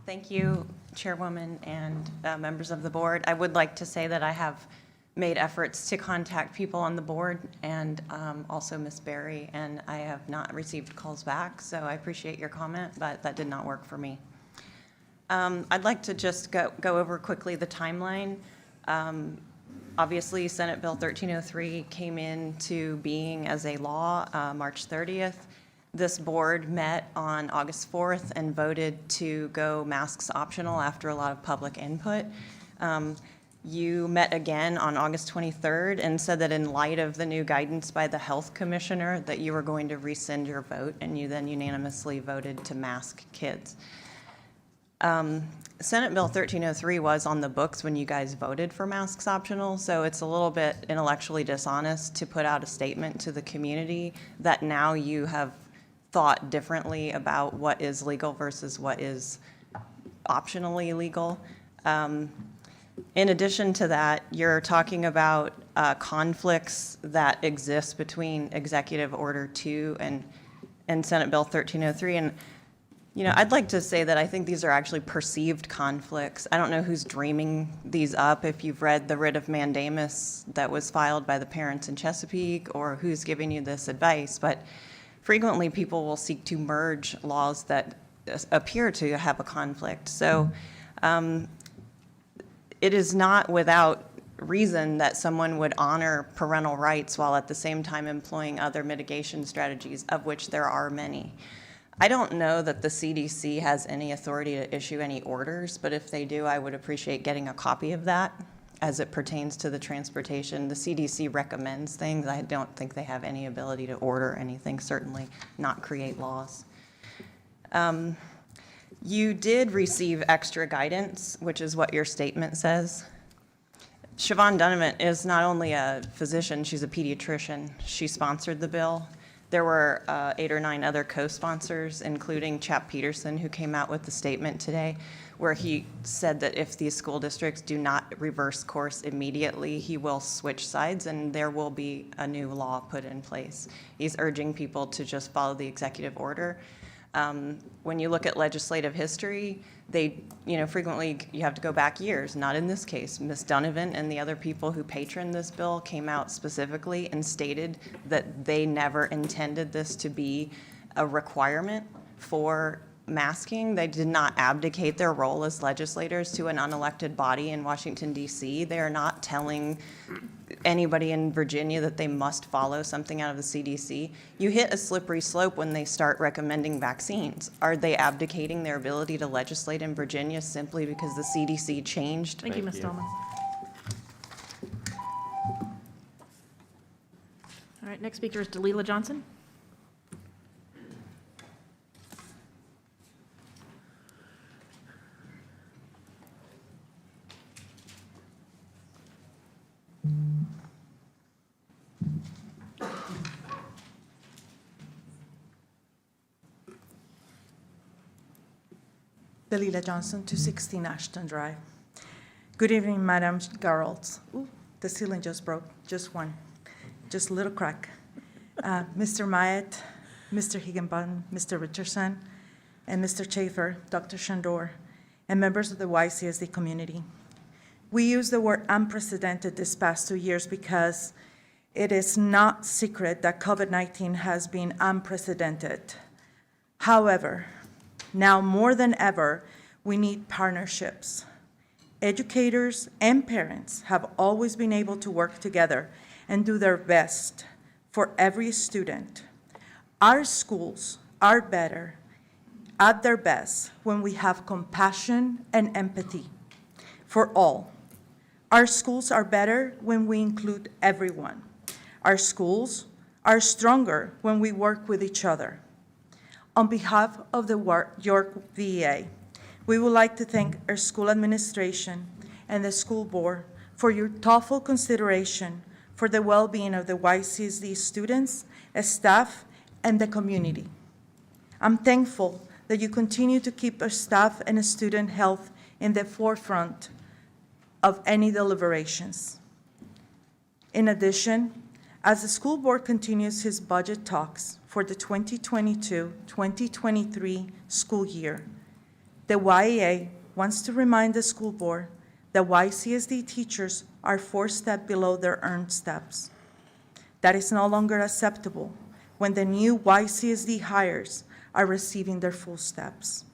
Thank you, Chairwoman and members of the board. I would like to say that I have made efforts to contact people on the board and also Ms. Berry, and I have not received calls back, so I appreciate your comment, but that did not work for me. I'd like to just go over quickly the timeline. Obviously, Senate Bill 1303 came into being as a law March 30th. This board met on August 4th and voted to go masks optional after a lot of public input. You met again on August 23rd and said that in light of the new guidance by the health commissioner that you were going to rescind your vote, and you then unanimously voted to mask kids. Senate Bill 1303 was on the books when you guys voted for masks optional, so it's a little bit intellectually dishonest to put out a statement to the community that now you have thought differently about what is legal versus what is optionally legal. In addition to that, you're talking about conflicts that exist between Executive Order 2 and Senate Bill 1303. And, I'd like to say that I think these are actually perceived conflicts. I don't know who's dreaming these up, if you've read the writ of mandamus that was filed by the parents in Chesapeake, or who's giving you this advice, but frequently people will seek to merge laws that appear to have a conflict. So it is not without reason that someone would honor parental rights while at the same time employing other mitigation strategies, of which there are many. I don't know that the CDC has any authority to issue any orders, but if they do, I would appreciate getting a copy of that as it pertains to the transportation. The CDC recommends things. I don't think they have any ability to order anything, certainly not create laws. You did receive extra guidance, which is what your statement says. Siobhan Dunament is not only a physician, she's a pediatrician. She sponsored the bill. There were 8 or 9 other co-sponsors, including Chap Peterson, who came out with the statement today, where he said that if these school districts do not reverse course immediately, he will switch sides and there will be a new law put in place. He's urging people to just follow the executive order. When you look at legislative history, frequently you have to go back years, not in this case. Ms. Donovan and the other people who patroned this bill came out specifically and stated that they never intended this to be a requirement for masking. They did not abdicate their role as legislators to an unelected body in Washington, D.C. They are not telling anybody in Virginia that they must follow something out of the CDC. You hit a slippery slope when they start recommending vaccines. Are they abdicating their ability to legislate in Virginia simply because the CDC changed? Thank you, Ms. Stallman. All right, next speaker is Dalila Johnson. Dalila Johnson, 216 Ashton Drive. Good evening, Madam Garrels. Ooh, the ceiling just broke, just one, just a little crack. Mr. Myatt, Mr. Higginbottom, Mr. Richardson, and Mr. Chafer, Dr. Shandor, and members of the YCSD community. We use the word unprecedented this past 2 years because it is not secret that COVID-19 has been unprecedented. However, now more than ever, we need partnerships. Educators and parents have always been able to work together and do their best for every student. Our schools are better at their best when we have compassion and empathy for all. Our schools are better when we include everyone. Our schools are stronger when we work with each other. On behalf of the York VEA, we would like to thank our school administration and the school board for your thoughtful consideration for the well-being of the YCSD students, staff, and the community. I'm thankful that you continue to keep our staff and student health in the forefront of any deliberations. In addition, as the school board continues his budget talks for the 2022-2023 school year, the YEA wants to remind the school board that YCSD teachers are 4 steps below their earned steps. That is no longer acceptable when the new YCSD hires are receiving their full steps.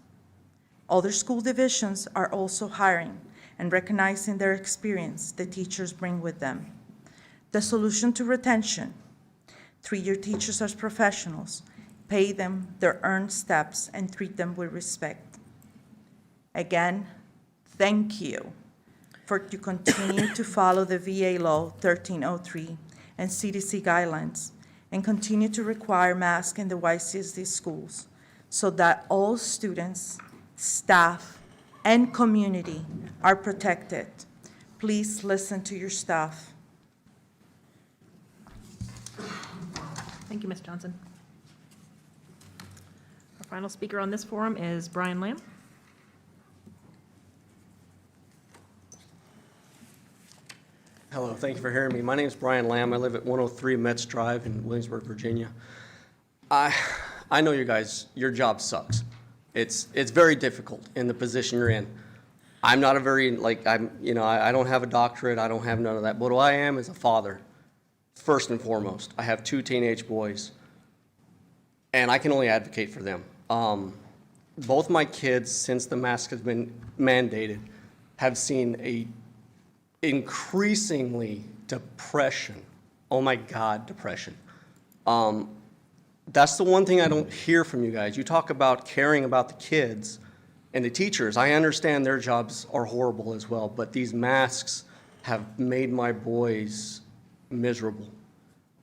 Other school divisions are also hiring and recognizing their experience the teachers bring with them. The solution to retention: treat your teachers as professionals, pay them their earned steps, and treat them with respect. Again, thank you for you continue to follow the VA Law 1303 and CDC guidelines, and continue to require masks in the YCSD schools so that all students, staff, and community are protected. Please listen to your staff. Thank you, Ms. Johnson. Our final speaker on this forum is Brian Lamb. Hello, thank you for hearing me. My name is Brian Lamb. I live at 103 Metz Drive in Williamsburg, Virginia. I know you guys, your job sucks. It's very difficult in the position you're in. I'm not a very, I don't have a doctorate. I don't have none of that. But what I am is a father, first and foremost. I have 2 teenage boys, and I can only advocate for them. Both my kids, since the mask has been mandated, have seen a increasingly depression. Oh my God, depression. That's the one thing I don't hear from you guys. You talk about caring about the kids and the teachers. I understand their jobs are horrible as well, but these masks have made my boys miserable.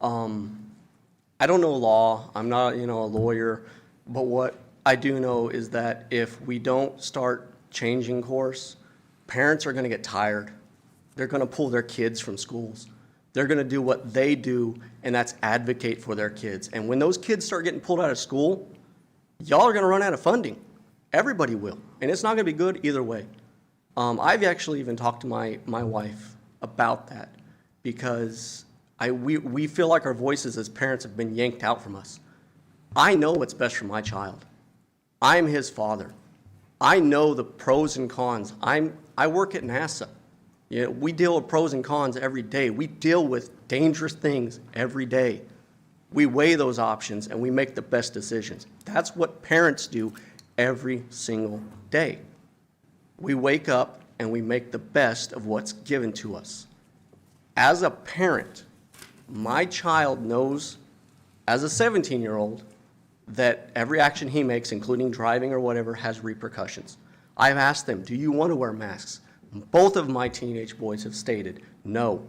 I don't know law. I'm not, a lawyer, but what I do know is that if we don't start changing course, parents are going to get tired. They're going to pull their kids from schools. They're going to do what they do, and that's advocate for their kids. And when those kids start getting pulled out of school, y'all are going to run out of funding. Everybody will. And it's not going to be good either way. I've actually even talked to my wife about that because we feel like our voices as parents have been yanked out from us. I know what's best for my child. I'm his father. I know the pros and cons. I work at NASA. You know, we deal with pros and cons every day. We deal with dangerous things every day. We weigh those options and we make the best decisions. That's what parents do every single day. We wake up and we make the best of what's given to us. As a parent, my child knows, as a 17-year-old, that every action he makes, including driving or whatever, has repercussions. I've asked them, do you want to wear masks? Both of my teenage boys have stated, no,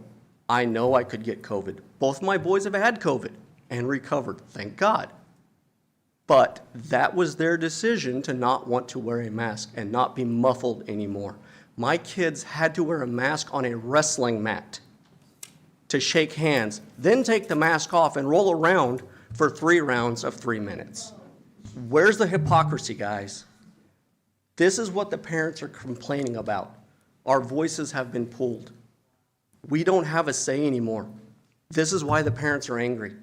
I know I could get COVID. Both my boys have had COVID and recovered, thank God. But that was their decision to not want to wear a mask and not be muffled anymore. My kids had to wear a mask on a wrestling mat to shake hands, then take the mask off and roll around for 3 rounds of 3 minutes. Where's the hypocrisy, guys? This is what the parents are complaining about. Our voices have been pulled. We don't have a say anymore. This is why the parents are angry.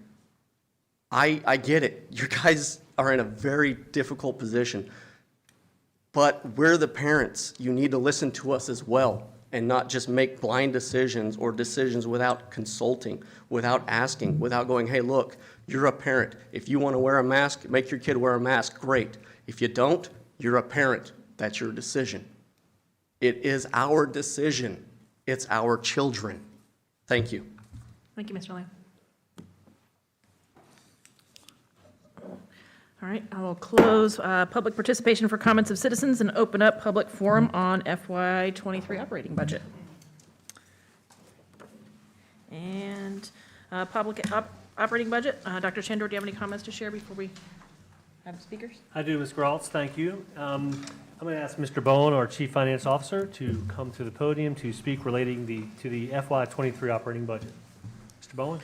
I get it. You guys are in a very difficult position. But we're the parents. You need to listen to us as well and not just make blind decisions or decisions without consulting, without asking, without going, hey, look, you're a parent. If you want to wear a mask, make your kid wear a mask, great. If you don't, you're a parent. That's your decision. It is our decision. It's our children. Thank you. Thank you, Mr. Lamb. All right, I will close public participation for comments of citizens and open up public forum on FY23 operating budget. And public operating budget, Dr. Chandor, do you have any comments to share before we have speakers? I do, Ms. Graltz, thank you. I'm going to ask Mr. Bowen, our Chief Finance Officer, to come to the podium to speak relating to the FY23 operating budget. Mr. Bowen?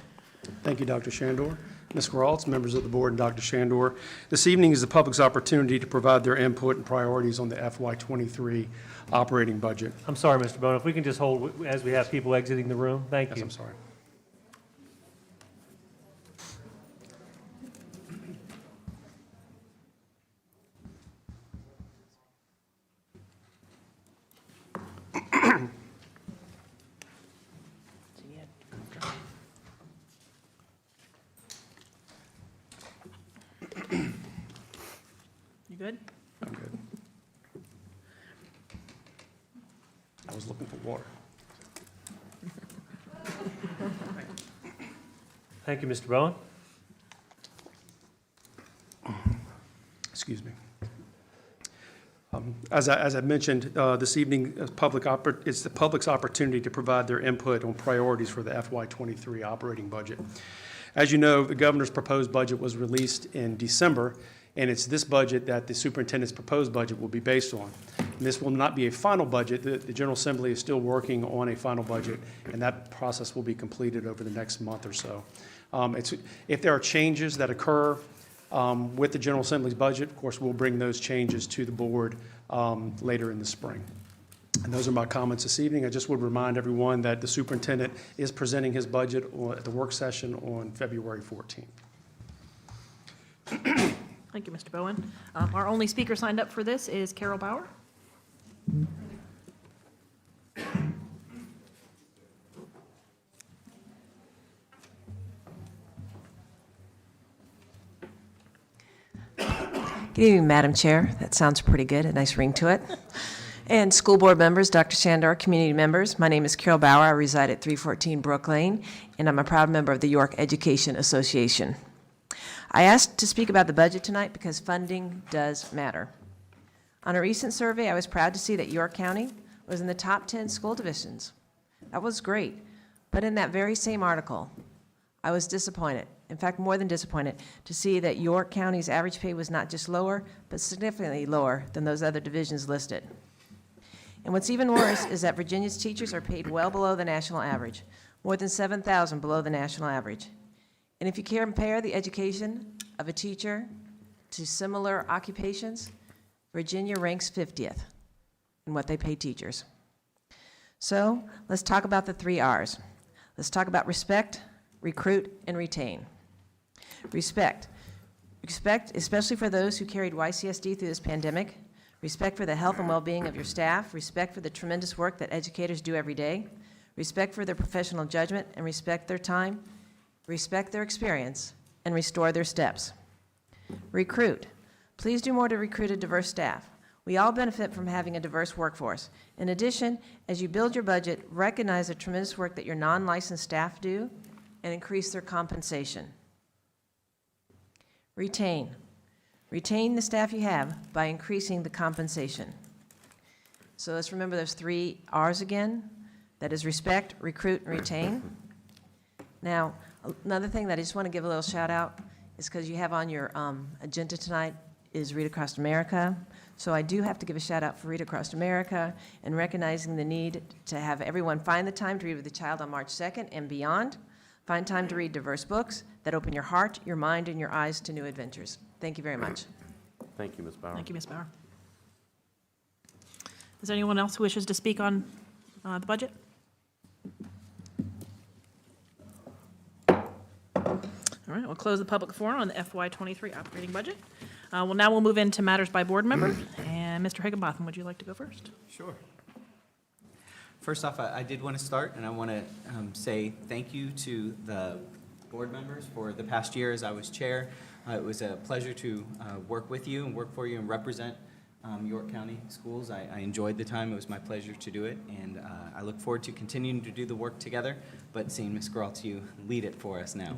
Thank you, Dr. Shandor. Ms. Graltz, members of the board, and Dr. Shandor. This evening is the public's opportunity to provide their input and priorities on the FY23 operating budget. I'm sorry, Mr. Bowen, if we can just hold as we have people exiting the room. Thank Yes, you. I'm sorry. You good? I'm good. I was looking for water. Thank you, Mr. Bowen. Excuse me. As I mentioned, this evening, it's the public's opportunity to provide their input on priorities for the FY23 operating budget. As you know, the governor's proposed budget was released in December, and it's this budget that the superintendent's proposed budget will be based on. And this will not be a final budget. The General Assembly is still working on a final budget, and that process will be completed over the next month or so. If there are changes that occur with the General Assembly's budget, of course, we'll bring those changes to the board later in the spring. And those are my comments this evening. I just would remind everyone that the superintendent is presenting his budget at the work session on February 14th. Thank you, Mr. Bowen. Our only speaker signed up for this is Carol Bauer. Good evening, Madam Chair. That sounds pretty good, a nice ring to it. And school board members, Dr. Shandor, community members, my name is Carol Bauer. I reside at 314 Brook Lane, and I'm a proud member of the York Education Association. I asked to speak about the budget tonight because funding does matter. On a recent survey, I was proud to see that York County was in the top 10 school divisions. That was great. But in that very same article, I was disappointed, in fact, more than disappointed, to see that York County's average pay was not just lower, but significantly lower than those other divisions listed. And what's even worse is that Virginia's teachers are paid well below the national average. more than 7,000 below the national average. And if you compare the education of a teacher to similar occupations, Virginia ranks 50th in what they pay teachers. So let's talk about the 3 R's. Let's talk about respect, recruit, and retain. Respect. Respect, especially for those who carried YCSD through this pandemic. Respect for the health and well-being of your staff. Respect for the tremendous work that educators do every day. Respect for their professional judgment and respect their time. Respect their experience and restore their steps. Recruit. Please do more to recruit a diverse staff. We all benefit from having a diverse workforce. In addition, as you build your budget, recognize the tremendous work that your non-licensed staff do and increase their compensation. Retain. Retain the staff you have by increasing the compensation. So let's remember those 3 R's again. That is respect, recruit, and retain. Now, another thing that I just want to give a little shout out is because you have on your agenda tonight is Read Across America. So I do have to give a shout out for Read Across America and recognizing the need to have everyone find the time to read with a child on March 2nd and beyond. Find time to read diverse books that open your heart, your mind, and your eyes to new adventures. Thank you very much. Thank you, Ms. Bauer. Thank you, Ms. Bauer. Is there anyone else who wishes to speak on the budget? All right, we'll close the public forum on the FY23 operating budget. Now we'll move into matters by board member. And Mr. Higginbotham, would you like to go first? Sure. First off, I did want to start, and I want to say thank you to the board members for the past year as I was chair. It was a pleasure to work with you and work for you and represent York County Schools. I enjoyed the time. It was my pleasure to do it, and I look forward to continuing to do the work together, but seeing Ms. Geralt, you lead it for us now.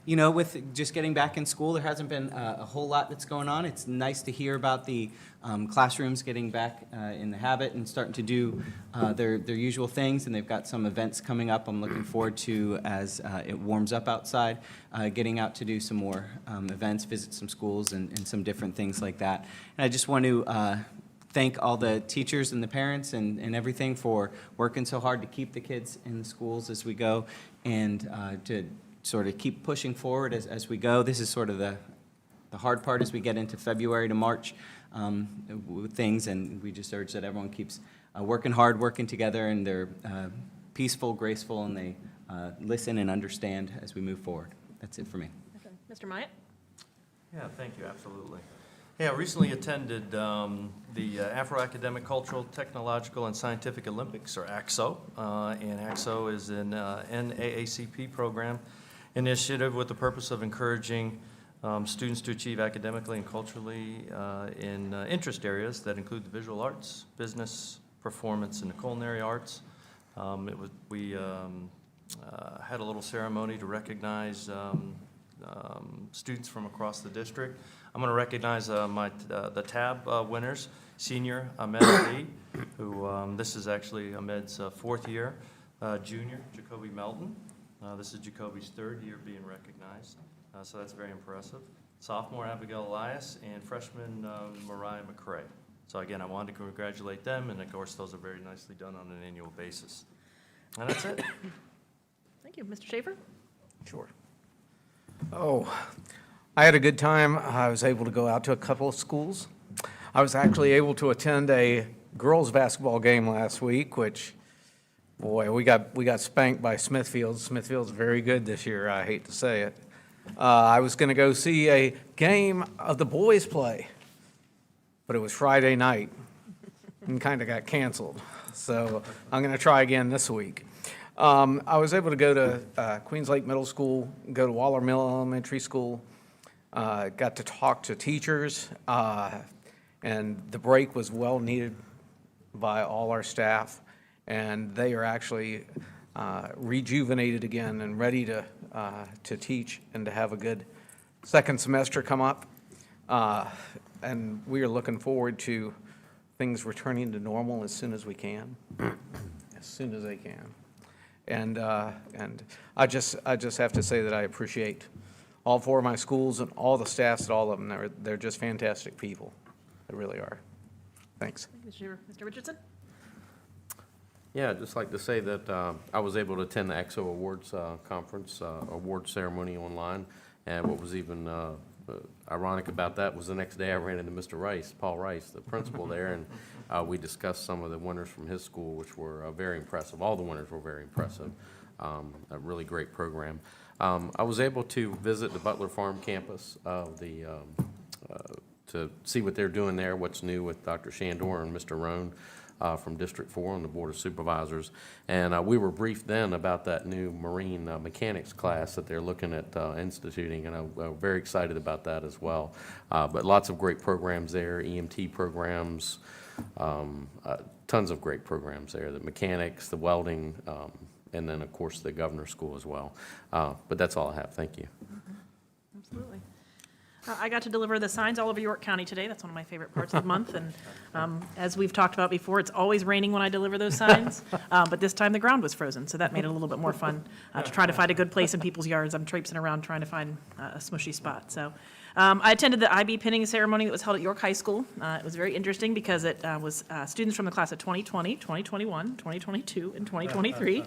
You know, with just getting back in school, there hasn't been a whole lot that's going on. It's nice to hear about the classrooms getting back in the habit and starting to do their usual things, and they've got some events coming up I'm looking forward to as it warms up outside, getting out to do some more events, visit some schools, and some different things like that. And I just want to thank all the teachers and the parents and everything for working so hard to keep the kids in the schools as we go, and to sort of keep pushing forward as we go. This is sort of the hard part as we get into February to March with things, and we just urge that everyone keeps working hard, working together, and they're peaceful, graceful, and they listen and understand as we move forward. That's it for me. Okay. Mr. Myatt? Yeah, thank you, absolutely. Yeah, I recently attended the Afro-Academic, Cultural, Technological, and Scientific Olympics, or ACSO, and ACSO is an NAACP program initiative with the purpose of encouraging students to achieve academically and culturally in interest areas that include the visual arts, business, performance, and the culinary arts. We had a little ceremony to recognize students from across the district. I'm going to recognize the TAB winners, senior Ahmed Ali, who this is actually Ahmed's 4th year, junior Jacoby Melton. This is Jacoby's 3rd year being recognized, so that's very impressive. Sophomore Abigail Elias and freshman Mariah McCrae. So again, I wanted to congratulate them, and of course, those are very nicely done on an annual basis. And that's it. Thank you. Mr. Schaefer? Sure. Oh, I had a good time. I was able to go out to a couple of schools. I was actually able to attend a girls' basketball game last week, which, boy, we got spanked by Smithfield. Smithfield's very good this year, I hate to say it. I was going to go see a game of the boys play, but it was Friday night and kind of got canceled. So I'm going to try again this week. I was able to go to Queens Lake Middle School, go to Waller Mill Elementary School, got to talk to teachers, and the break was well needed by all our staff, and they are actually rejuvenated again and ready to teach and to have a good second semester come up. And we are looking forward to things returning to normal as soon as we can, as soon as they can. And I just have to say that I appreciate all 4 of my schools and all the staffs at all of them. They're just fantastic people. They really are. Thanks. Mr. Richardson? Yeah, I'd just like to say that I was able to attend the EXO Awards Conference, award ceremony online, and what was even ironic about that was the next day I ran into Mr. Rice, Paul Rice, the principal there, and we discussed some of the winners from his school, which were very impressive. All the winners were very impressive. A really great program. I was able to visit the Butler Farm campus of to see what they're doing there, what's new with Dr. Shandor and Mr. Rohn from District 4 on the Board of Supervisors. And we were briefed then about that new marine mechanics class that they're looking at instituting, and I'm very excited about that as well. But lots of great programs there, EMT programs, tons of great programs there, the mechanics, the welding, and then, of course, the governor's school as well. But that's all I have. Thank you. Absolutely. I got to deliver the signs all over York County today. That's one of my favorite parts of the month. And as we've talked about before, it's always raining when I deliver those signs. But this time the ground was frozen, so that made it a little bit more fun to try to find a good place in people's yards. I'm traipsing around trying to find a smushy spot. So I attended the IB pinning ceremony that was held at York High School. It was very interesting because it was students from the class of 2020, 2021, 2022, and 2023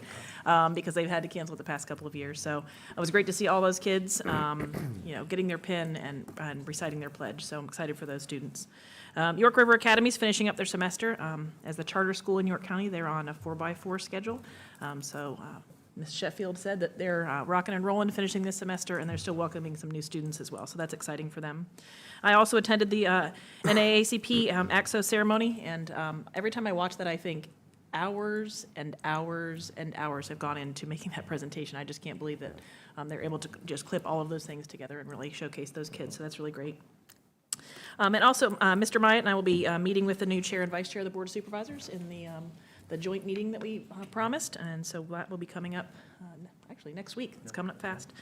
because they've had to cancel it the past couple of years. So it was great to see all those kids, getting their pin and reciting their pledge. So I'm excited for those students. York River Academy is finishing up their semester. As the charter school in York County, they're on a 4x4 schedule. Ms. Sheffield said that they're rocking and rolling, finishing this semester, and they're still welcoming some new students as well, so that's exciting for them. I also attended the NAACP AXO ceremony, and every time I watch that, I think hours and hours and hours have gone into making that presentation. I just can't believe that they're able to just clip all of those things together and really showcase those kids, so that's really great. And also, Mr. Myatt and I will be meeting with the new chair and vice chair of the Board of Supervisors in the joint meeting that we promised, and so that will be coming up actually next week. It's coming up fast.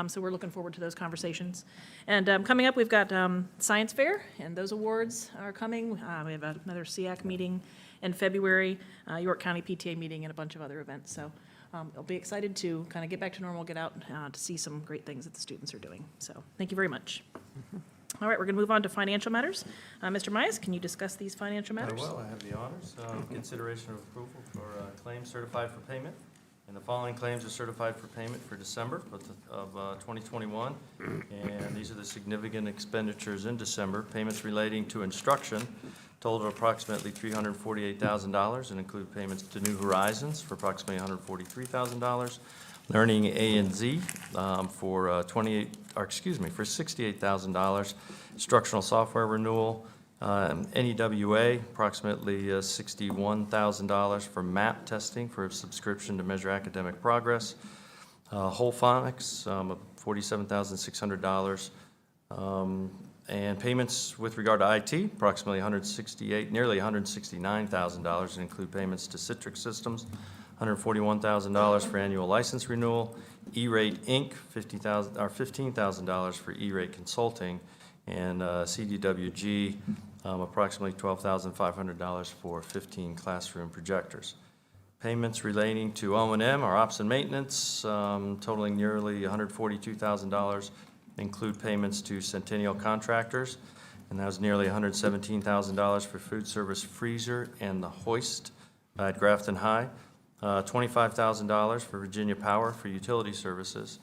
So we're looking forward to those conversations. And coming up, we've got Science Fair, and those awards are coming. We have another SEAC meeting in February, York County PTA meeting, and a bunch of other events. So I'll be excited to kind of get back to normal, get out to see some great things that the students are doing. So thank you very much. All right, we're going to move on to financial matters. Mr. Mize, can you discuss these financial matters? Very well, I have the honors. Consideration of approval for claims certified for payment. And the following claims are certified for payment for December of 2021. And these are the significant expenditures in December. Payments relating to instruction total approximately $348,000 and include payments to New Horizons for approximately $143,000. Learning A and Z for $68,000. Instructional software renewal, NEWA, approximately $61,000 for MAP testing for a subscription to measure academic progress. Whole Phonics, $47,600. And payments with regard to IT, approximately nearly $169,000, and include payments to Citrix Systems, $141,000 for annual license renewal, E-Rate Inc., $15,000 for E-Rate Consulting, and CDWG, approximately $12,500 for 15 classroom projectors. Payments relating to O&M or ops and maintenance, totaling nearly $142,000, include payments to Centennial Contractors, and that was nearly $117,000 for food service freezer and the hoist at Grafton High. $25,000 for Virginia Power for utility services.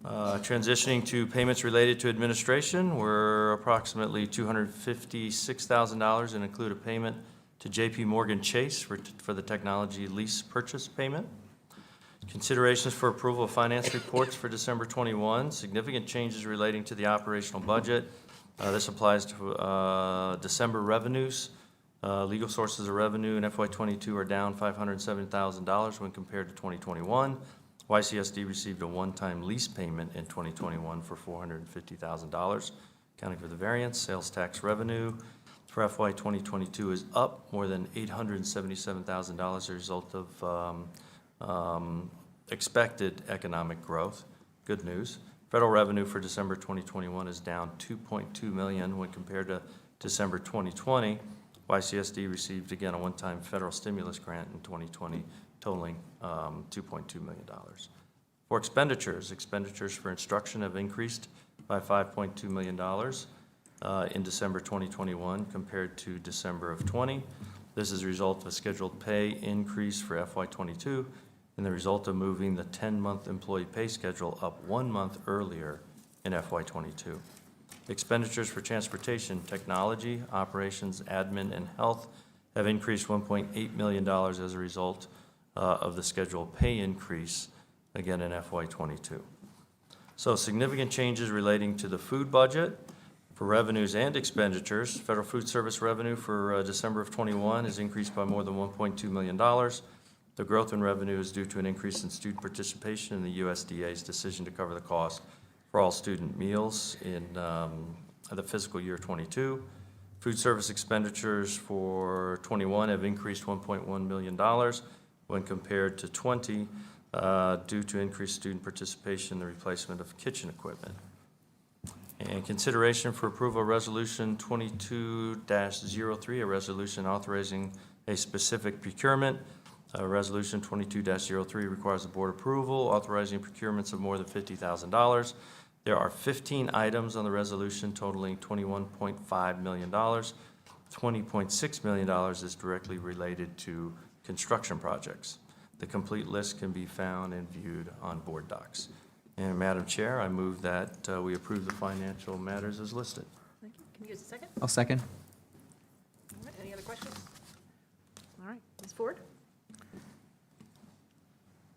Transitioning to payments related to administration were approximately $256,000 and include a payment to JP Morgan Chase for the technology lease purchase payment. Considerations for approval of finance reports for December 21. Significant changes relating to the operational budget. This applies to December revenues. Legal sources of revenue in FY22 are down $507,000 when compared to 2021. YCSD received a one-time lease payment in 2021 for $450,000. Accounting for the variance, sales tax revenue for FY 2022 is up more than $877,000 as a result of expected economic growth. Good news. Federal revenue for December 2021 is down $2.2 million when compared to December 2020. YCSD received, again, a one-time federal stimulus grant in 2020 totaling $2.2 million. For expenditures for instruction have increased by $5.2 million in December 2021 compared to December of 20. This is a result of a scheduled pay increase for FY '22 and the result of moving the 10-month employee pay schedule up 1 month earlier in FY '22. Expenditures for transportation, technology, operations, admin, and health have increased $1.8 million as a result of the scheduled pay increase, again in FY '22. So significant changes relating to the food budget for revenues and expenditures. Federal food service revenue for December of '21 is increased by more than $1.2 million. The growth in revenue is due to an increase in student participation in the USDA's decision to cover the cost for all student meals in the fiscal year '22. Food service expenditures for '21 have increased $1.1 million when compared to '20 due to increased student participation in the replacement of kitchen equipment. And consideration for approval of Resolution 22-03, a resolution authorizing a specific procurement. Resolution 22-03 requires the board approval, authorizing procurements of more than $50,000. There are 15 items on the resolution totaling $21.5 million. $20.6 million is directly related to construction projects. The complete list can be found and viewed on board docs. And Madam Chair, I move that we approve the financial matters as listed. Thank you. Can you use a second? I'll second. All right, any other questions? All right, Ms. Ford?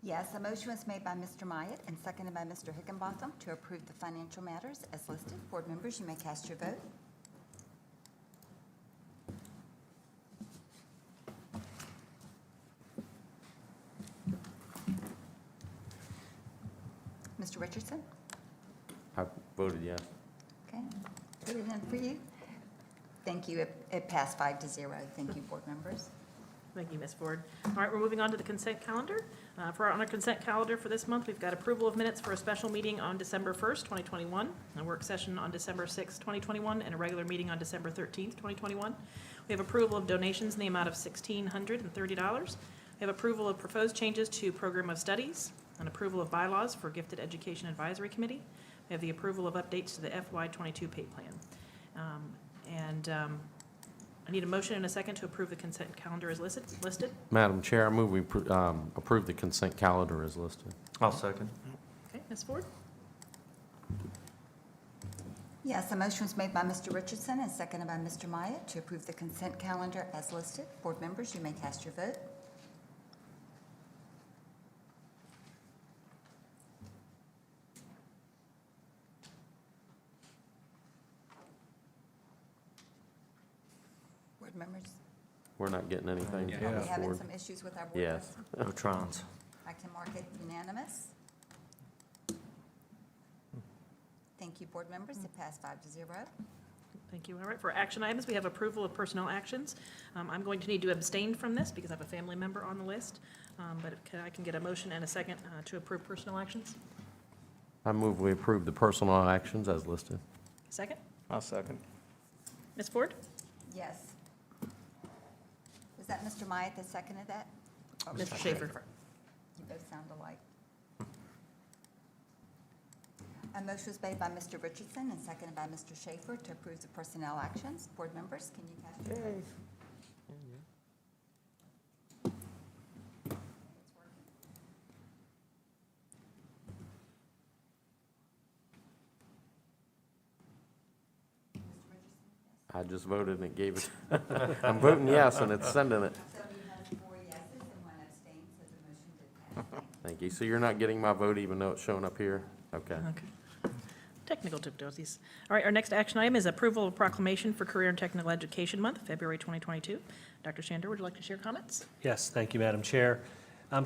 Yes, a motion was made by Mr. Myatt and seconded by Mr. Higginbotham to approve the financial matters as listed. Board members, you may cast your vote. Mr. Richardson? I voted yes. Okay, put it in for you. Thank you. It passed 5-0. Thank you, board members. Thank you, Ms. Ford. All right, we're moving on to the consent calendar. On our consent calendar for this month, we've got approval of minutes for a special meeting on December 1st, 2021, a work session on December 6th, 2021, and a regular meeting on December 13th, 2021. We have approval of donations in the amount of $1,630. We have approval of proposed changes to program of studies, and approval of bylaws for Gifted Education Advisory Committee. We have the approval of updates to the FY '22 pay plan. I need a motion and a second to approve the consent calendar as listed. Madam Chair, I move we approve the consent calendar as listed. I'll second. Okay, Ms. Ford? Yes, a motion was made by Mr. Richardson and seconded by Mr. Myatt to approve the consent calendar as listed. Board members, you may cast your vote. Board members, We're not getting anything. are we having some issues with our board? Yes. No trons. I can mark it unanimous. Thank you, board members. It passed 5-0. Thank you. All right, for action items, we have approval of personnel actions. I'm going to need to abstain from this because I have a family member on the list, but I can get a motion and a second to approve personnel actions. I move we approve the personal actions as listed. Second? I'll second. Ms. Ford? Yes. Was that Mr. Myatt that seconded that? Or Mr. Schaefer. You both sound alike. A motion was made by Mr. Richardson and seconded by Mr. Schaefer to approve the personnel actions. Board members, can you cast your votes? I just voted and it gave it. I'm voting yes and it's sending it. So we have 4 yeses and 1 abstain, so the motion did pass. Thank you. So you're not getting my vote even though it's showing up here? Okay. Okay. Technical difficulties. All right, our next action item is approval of proclamation for Career and Technical Education Month, February 2022. Dr. Shander, would you like to share comments? Yes, thank you, Madam Chair.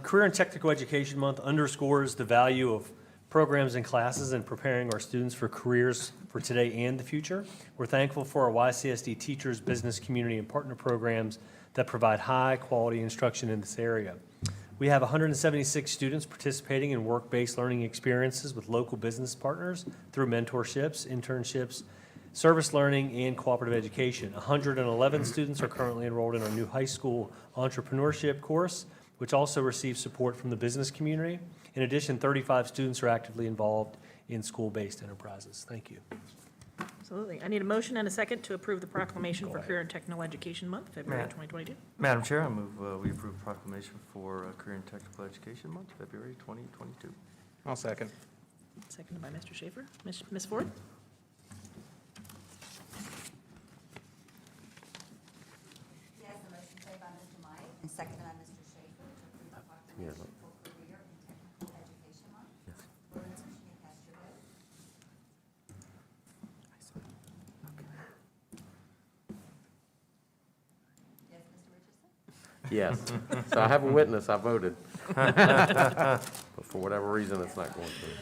Career and Technical Education Month underscores the value of programs and classes in preparing our students for careers for today and the future. We're thankful for our YCSD teachers, business community, and partner programs that provide high-quality instruction in this area. We have 176 students participating in work-based learning experiences with local business partners through mentorships, internships, service learning, and cooperative education. 111 students are currently enrolled in our new high school entrepreneurship course, which also receives support from the business community. In addition, 35 students are actively involved in school-based enterprises. Thank you. Absolutely. I need a motion and a second to approve the proclamation for Career and Technical Education Month, February 2022. Madam Chair, I move we approve proclamation for Career and Technical Education Month, February 2022. I'll second. Seconded by Mr. Schaefer. Ms. Ford? Yes, the motion made by Mr. Myatt and seconded by Mr. Schaefer to approve the proclamation for Career and Technical Education Month. Board members, you may cast your vote. Yes, Mr. Richardson? Yes. So I have a witness, I voted. But for whatever reason, it's not going through.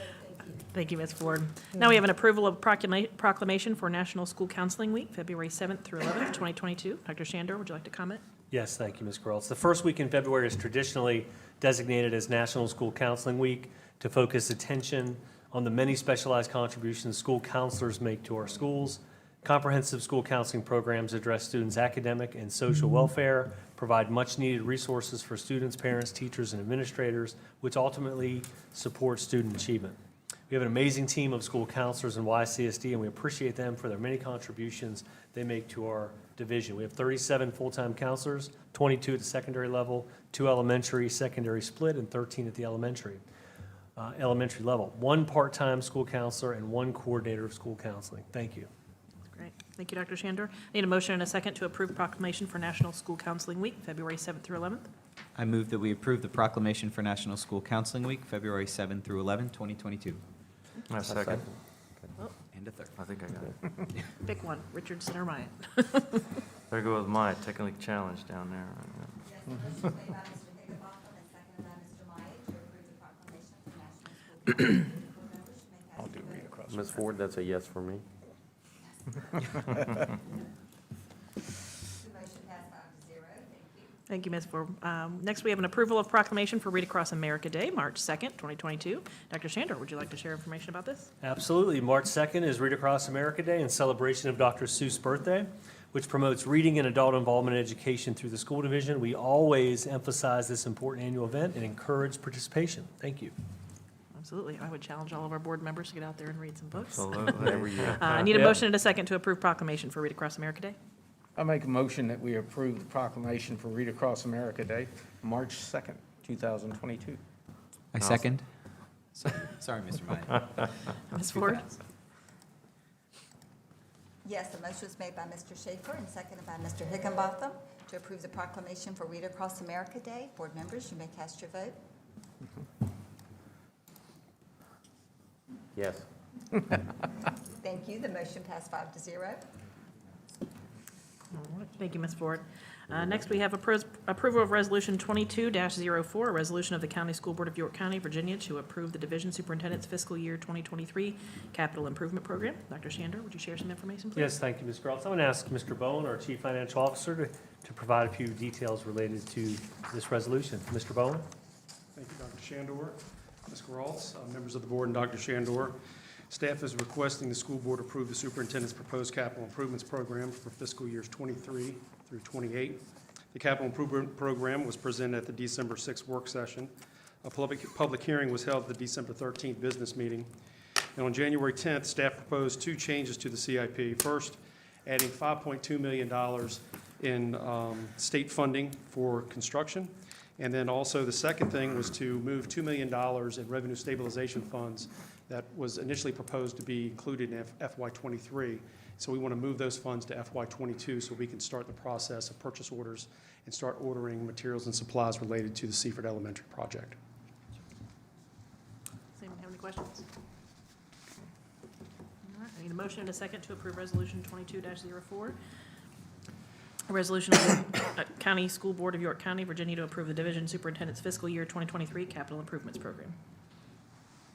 Thank you, Ms. Ford. Now we have an approval of proclamation for National School Counseling Week, February 7th through 11th, 2022. Dr. Shandor, would you like to comment? Yes, thank you, Ms. Geralds. The first week in February is traditionally designated as National School Counseling Week to focus attention on the many specialized contributions school counselors make to our schools. Comprehensive school counseling programs address students' academic and social welfare, provide much-needed resources for students, parents, teachers, and administrators, which ultimately support student achievement. We have an amazing team of school counselors in YCSD, and we appreciate them for their many contributions they make to our division. We have 37 full-time counselors, 22 at the secondary level, 2 elementary, secondary split, and 13 at the elementary level. 1 part-time school counselor and 1 coordinator of school counseling. Thank you. Great. Thank you, Dr. Shandor. I need a motion and a second to approve proclamation for National School Counseling Week, February 7th through 11th. I move that we approve the proclamation for National School Counseling Week, February 7 through 11, 2022. I second. And a third. I think I got it. Pick one, Richardson or Myatt. Better go with my technically challenged down there. Yes, the motion made by Mr. Higginbotham and seconded by Mr. Myatt to approve the proclamation for National School Counseling Week. Board members, you may cast I'll your do vote. read across. Ms. Ford, that's a yes for me. The motion passed 5-0. Thank you. Thank you, Ms. Ford. Next, we have an approval of proclamation for Read Across America Day, March 2nd, 2022. Dr. Shandor, would you like to share information about this? Absolutely. March 2nd is Read Across America Day in celebration of Dr. Seuss' birthday, which promotes reading and adult involvement in education through the school division. We always emphasize this important annual event and encourage participation. Thank you. Absolutely. I would challenge all of our board members to get out there and read some books. Absolutely. Every year. I need a Yeah. motion and a second to approve proclamation for Read Across America Day. I make a motion that we approve the proclamation for Read Across America Day, March 2nd, 2022. I second. Sorry, Mr. Myatt. Ms. Ford? Yes, the motion was made by Mr. Schaefer and seconded by Mr. Higginbotham to approve the proclamation for Read Across America Day. Board members, you may cast your vote. Yes. Thank you. The motion passed 5-0. All right. Thank you, Ms. Ford. Next, we have approval of Resolution 22-04, a resolution of the County School Board of York County, Virginia, to approve the Division Superintendent's fiscal year 2023 capital improvement program. Dr. Shandor, would you share some information, please? Yes, thank you, Ms. Geralds. I'm going to ask Mr. Bowen, our Chief Financial Officer, to provide a few details related to this resolution. Mr. Bowen? Thank you, Dr. Shandor, Ms. Geralds, members of the board, and Dr. Shandor. Staff is requesting the school board approve the superintendent's proposed capital improvements program for fiscal years 23 through 28. The capital improvement program was presented at the December 6th work session. A public hearing was held at the December 13th business meeting. And on January 10th, staff proposed 2 changes to the CIP. First, adding $5.2 million in state funding for construction. And then also the second thing was to move $2 million in revenue stabilization funds that was initially proposed to be included in FY23. So we want to move those funds to FY22 so we can start the process of purchase orders and start ordering materials and supplies related to the Seaford Elementary project. Does anyone have any questions? All right, I need a motion and a second to approve Resolution 22-04. A resolution of the County School Board of York County, Virginia, to approve the Division Superintendent's fiscal year 2023 capital improvements program.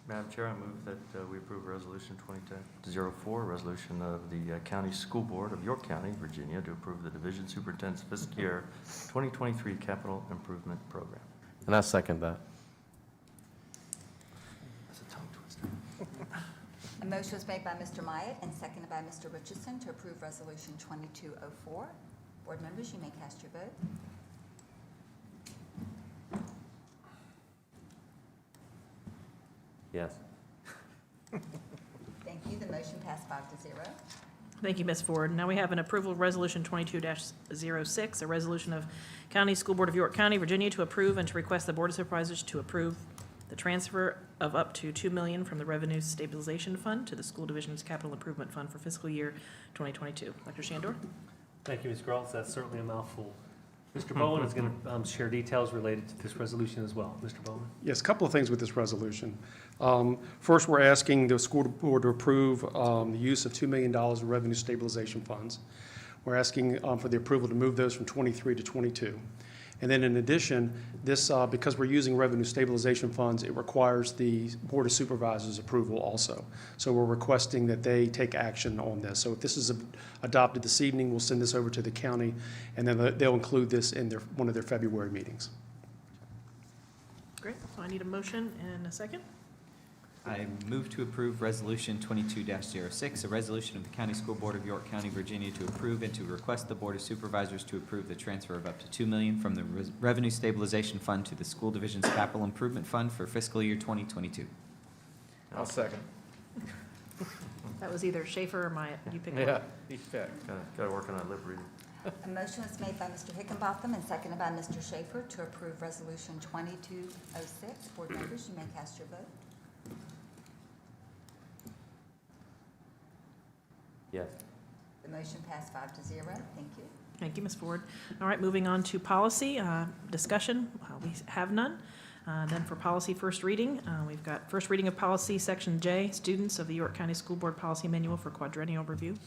Madam Chair, I move that we approve Resolution 22-04, resolution of the County School Board of York County, Virginia, to approve the Division Superintendent's fiscal year 2023 capital improvement program. And I second that. That's a tongue twister. A motion was made by Mr. Myatt and seconded by Mr. Richardson to approve Resolution 2204. Board members, you may cast your vote. Yes. Thank you. The motion passed 5-0. Thank you, Ms. Ford. Now we have an approval of Resolution 22-06, a resolution of County School Board of York County, Virginia, to approve and to request the Board of Supervisors to approve the transfer of up to $2 million from the Revenue Stabilization Fund to the School Division's Capital Improvement Fund for fiscal year 2022. Dr. Shandor? Thank you, Ms. Geralds. That's certainly a mouthful. Mr. Bowen is going to share details related to this resolution as well. Mr. Bowen? Yes, a couple of things with this resolution. First, we're asking the school board to approve the use of $2 million of revenue stabilization funds. We're asking for the approval to move those from 23 to 22. And then in addition, this, because we're using revenue stabilization funds, it requires the Board of Supervisors approval also. So we're requesting that they take action on this. So if this is adopted this evening, we'll send this over to the county, and then they'll include this in one of their February meetings. Great. So I need a motion and a second. I move to approve Resolution 22-06, a resolution of the County School Board of York County, Virginia, to approve and to request the Board of Supervisors to approve the transfer of up to $2 million from the Revenue Stabilization Fund to the School Division's Capital Improvement Fund for fiscal year 2022. I'll second. That was either Schaefer or Myatt. You pick one. Yeah, you pick. Got to work on that lip reading. A motion was made by Mr. Higginbotham and seconded by Mr. Schaefer to approve Resolution 2206. Board members, you may cast your vote. Yes. The motion passed 5-0. Thank you. Thank you, Ms. Ford. All right, moving on to policy discussion. We have none. Then for policy first reading, we've got first reading of policy section J, students of the York County School Board Policy Manual for quadrennial review.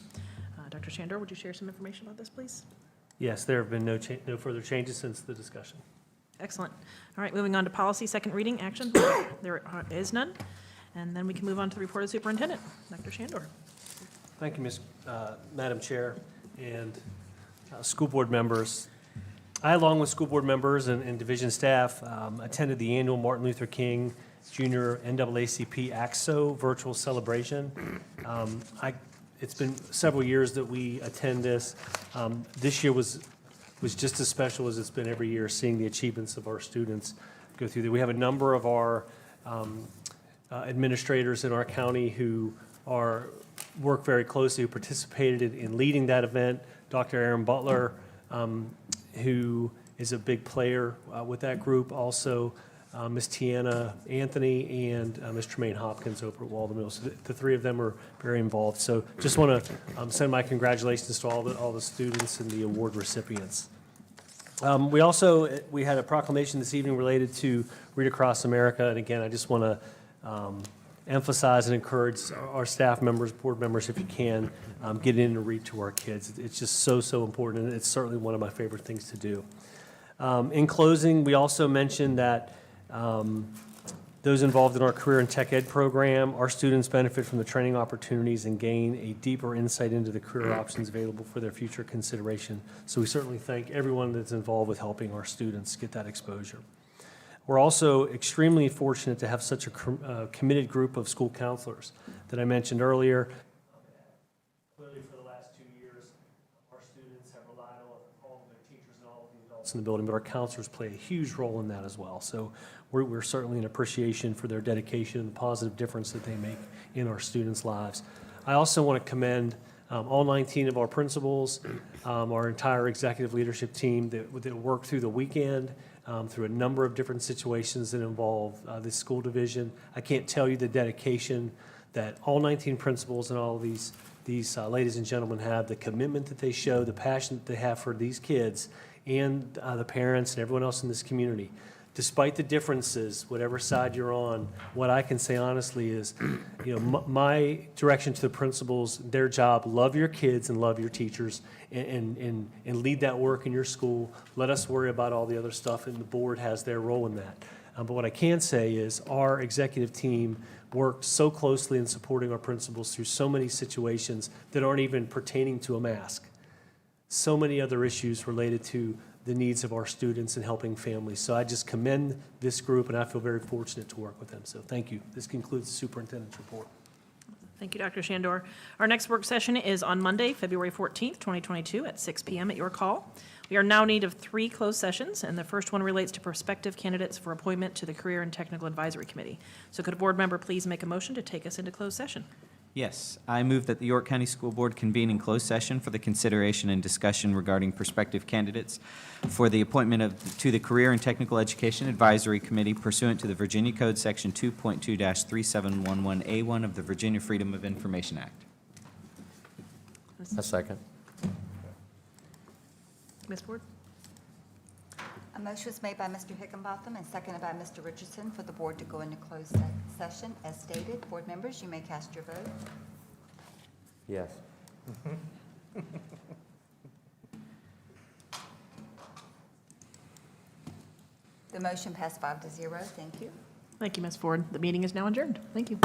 Dr. Shandor, would you share some information about this, please? Yes, there have been no further changes since the discussion. Excellent. All right, moving on to policy second reading action. There is none. And then we can move on to the report of the superintendent. Dr. Shandor. Thank you, Madam Chair and school board members. I, along with school board members and division staff, attended the annual Martin Luther King Jr. NAACP AXO virtual celebration. It's been several years that we attend this. This year was just as special as it's been every year, seeing the achievements of our students go through there. We have a number of our administrators in our county who work very closely, who participated in leading that event. Dr. Aaron Butler, who is a big player with that group. Also, Ms. Tiana Anthony and Ms. Tremaine Hopkins over at Walden Mill. So the three of them are very involved. So just want to send my congratulations to all the students and the award recipients. We had a proclamation this evening related to Read Across America. And again, I just want to emphasize and encourage our staff members, board members, if you can, get in and read to our kids. It's just so important, and it's certainly one of my favorite things to do. In closing, we also mentioned that those involved in our career and tech ed program, our students benefit from the training opportunities and gain a deeper insight into the career options available for their future consideration. So we certainly thank everyone that's involved with helping our students get that exposure. We're also extremely fortunate to have such a committed group of school counselors that I mentioned earlier. Clearly, for the last 2 years, our students have relied on all of their teachers and all of the adults in the building, but our counselors play a huge role in that as well. So we're certainly in appreciation for their dedication and the positive difference that they make in our students' lives. I also want to commend all 19 of our principals, our entire executive leadership team that worked through the weekend, through a number of different situations that involve this school division. I can't tell you the dedication that all 19 principals and all of these ladies and gentlemen have, the commitment that they show, the passion that they have for these kids and the parents and everyone else in this community. Despite the differences, whatever side you're on, what I can say honestly is, my direction to the principals, their job, love your kids and love your teachers and lead that work in your school. Let us worry about all the other stuff, and the board has their role in that. But what I can say is our executive team worked so closely in supporting our principals through so many situations that aren't even pertaining to a mask. So many other issues related to the needs of our students and helping families. So I just commend this group, and I feel very fortunate to work with them. So thank you. This concludes the superintendent's report. Thank you, Dr. Shandor. Our next work session is on Monday, February 14th, 2022 at 6 p.m. at your call. We are now in need of 3 closed sessions, and the first one relates to prospective candidates for appointment to the Career and Technical Advisory Committee. So could a board member please make a motion to take us into closed session? Yes, I move that the York County School Board convene in closed session for the consideration and discussion regarding prospective candidates for the appointment to the Career and Technical Education Advisory Committee pursuant to the Virginia Code Section 2.2-3711A1 of the Virginia Freedom of Information Act. A second. Ms. Ford? A motion was made by Mr. Higginbotham and seconded by Mr. Richardson for the board to go into closed session. As stated, board members, you may cast your vote. Yes. The motion passed 5-0. Thank you. Thank you, Ms. Ford. The meeting is now adjourned. Thank you.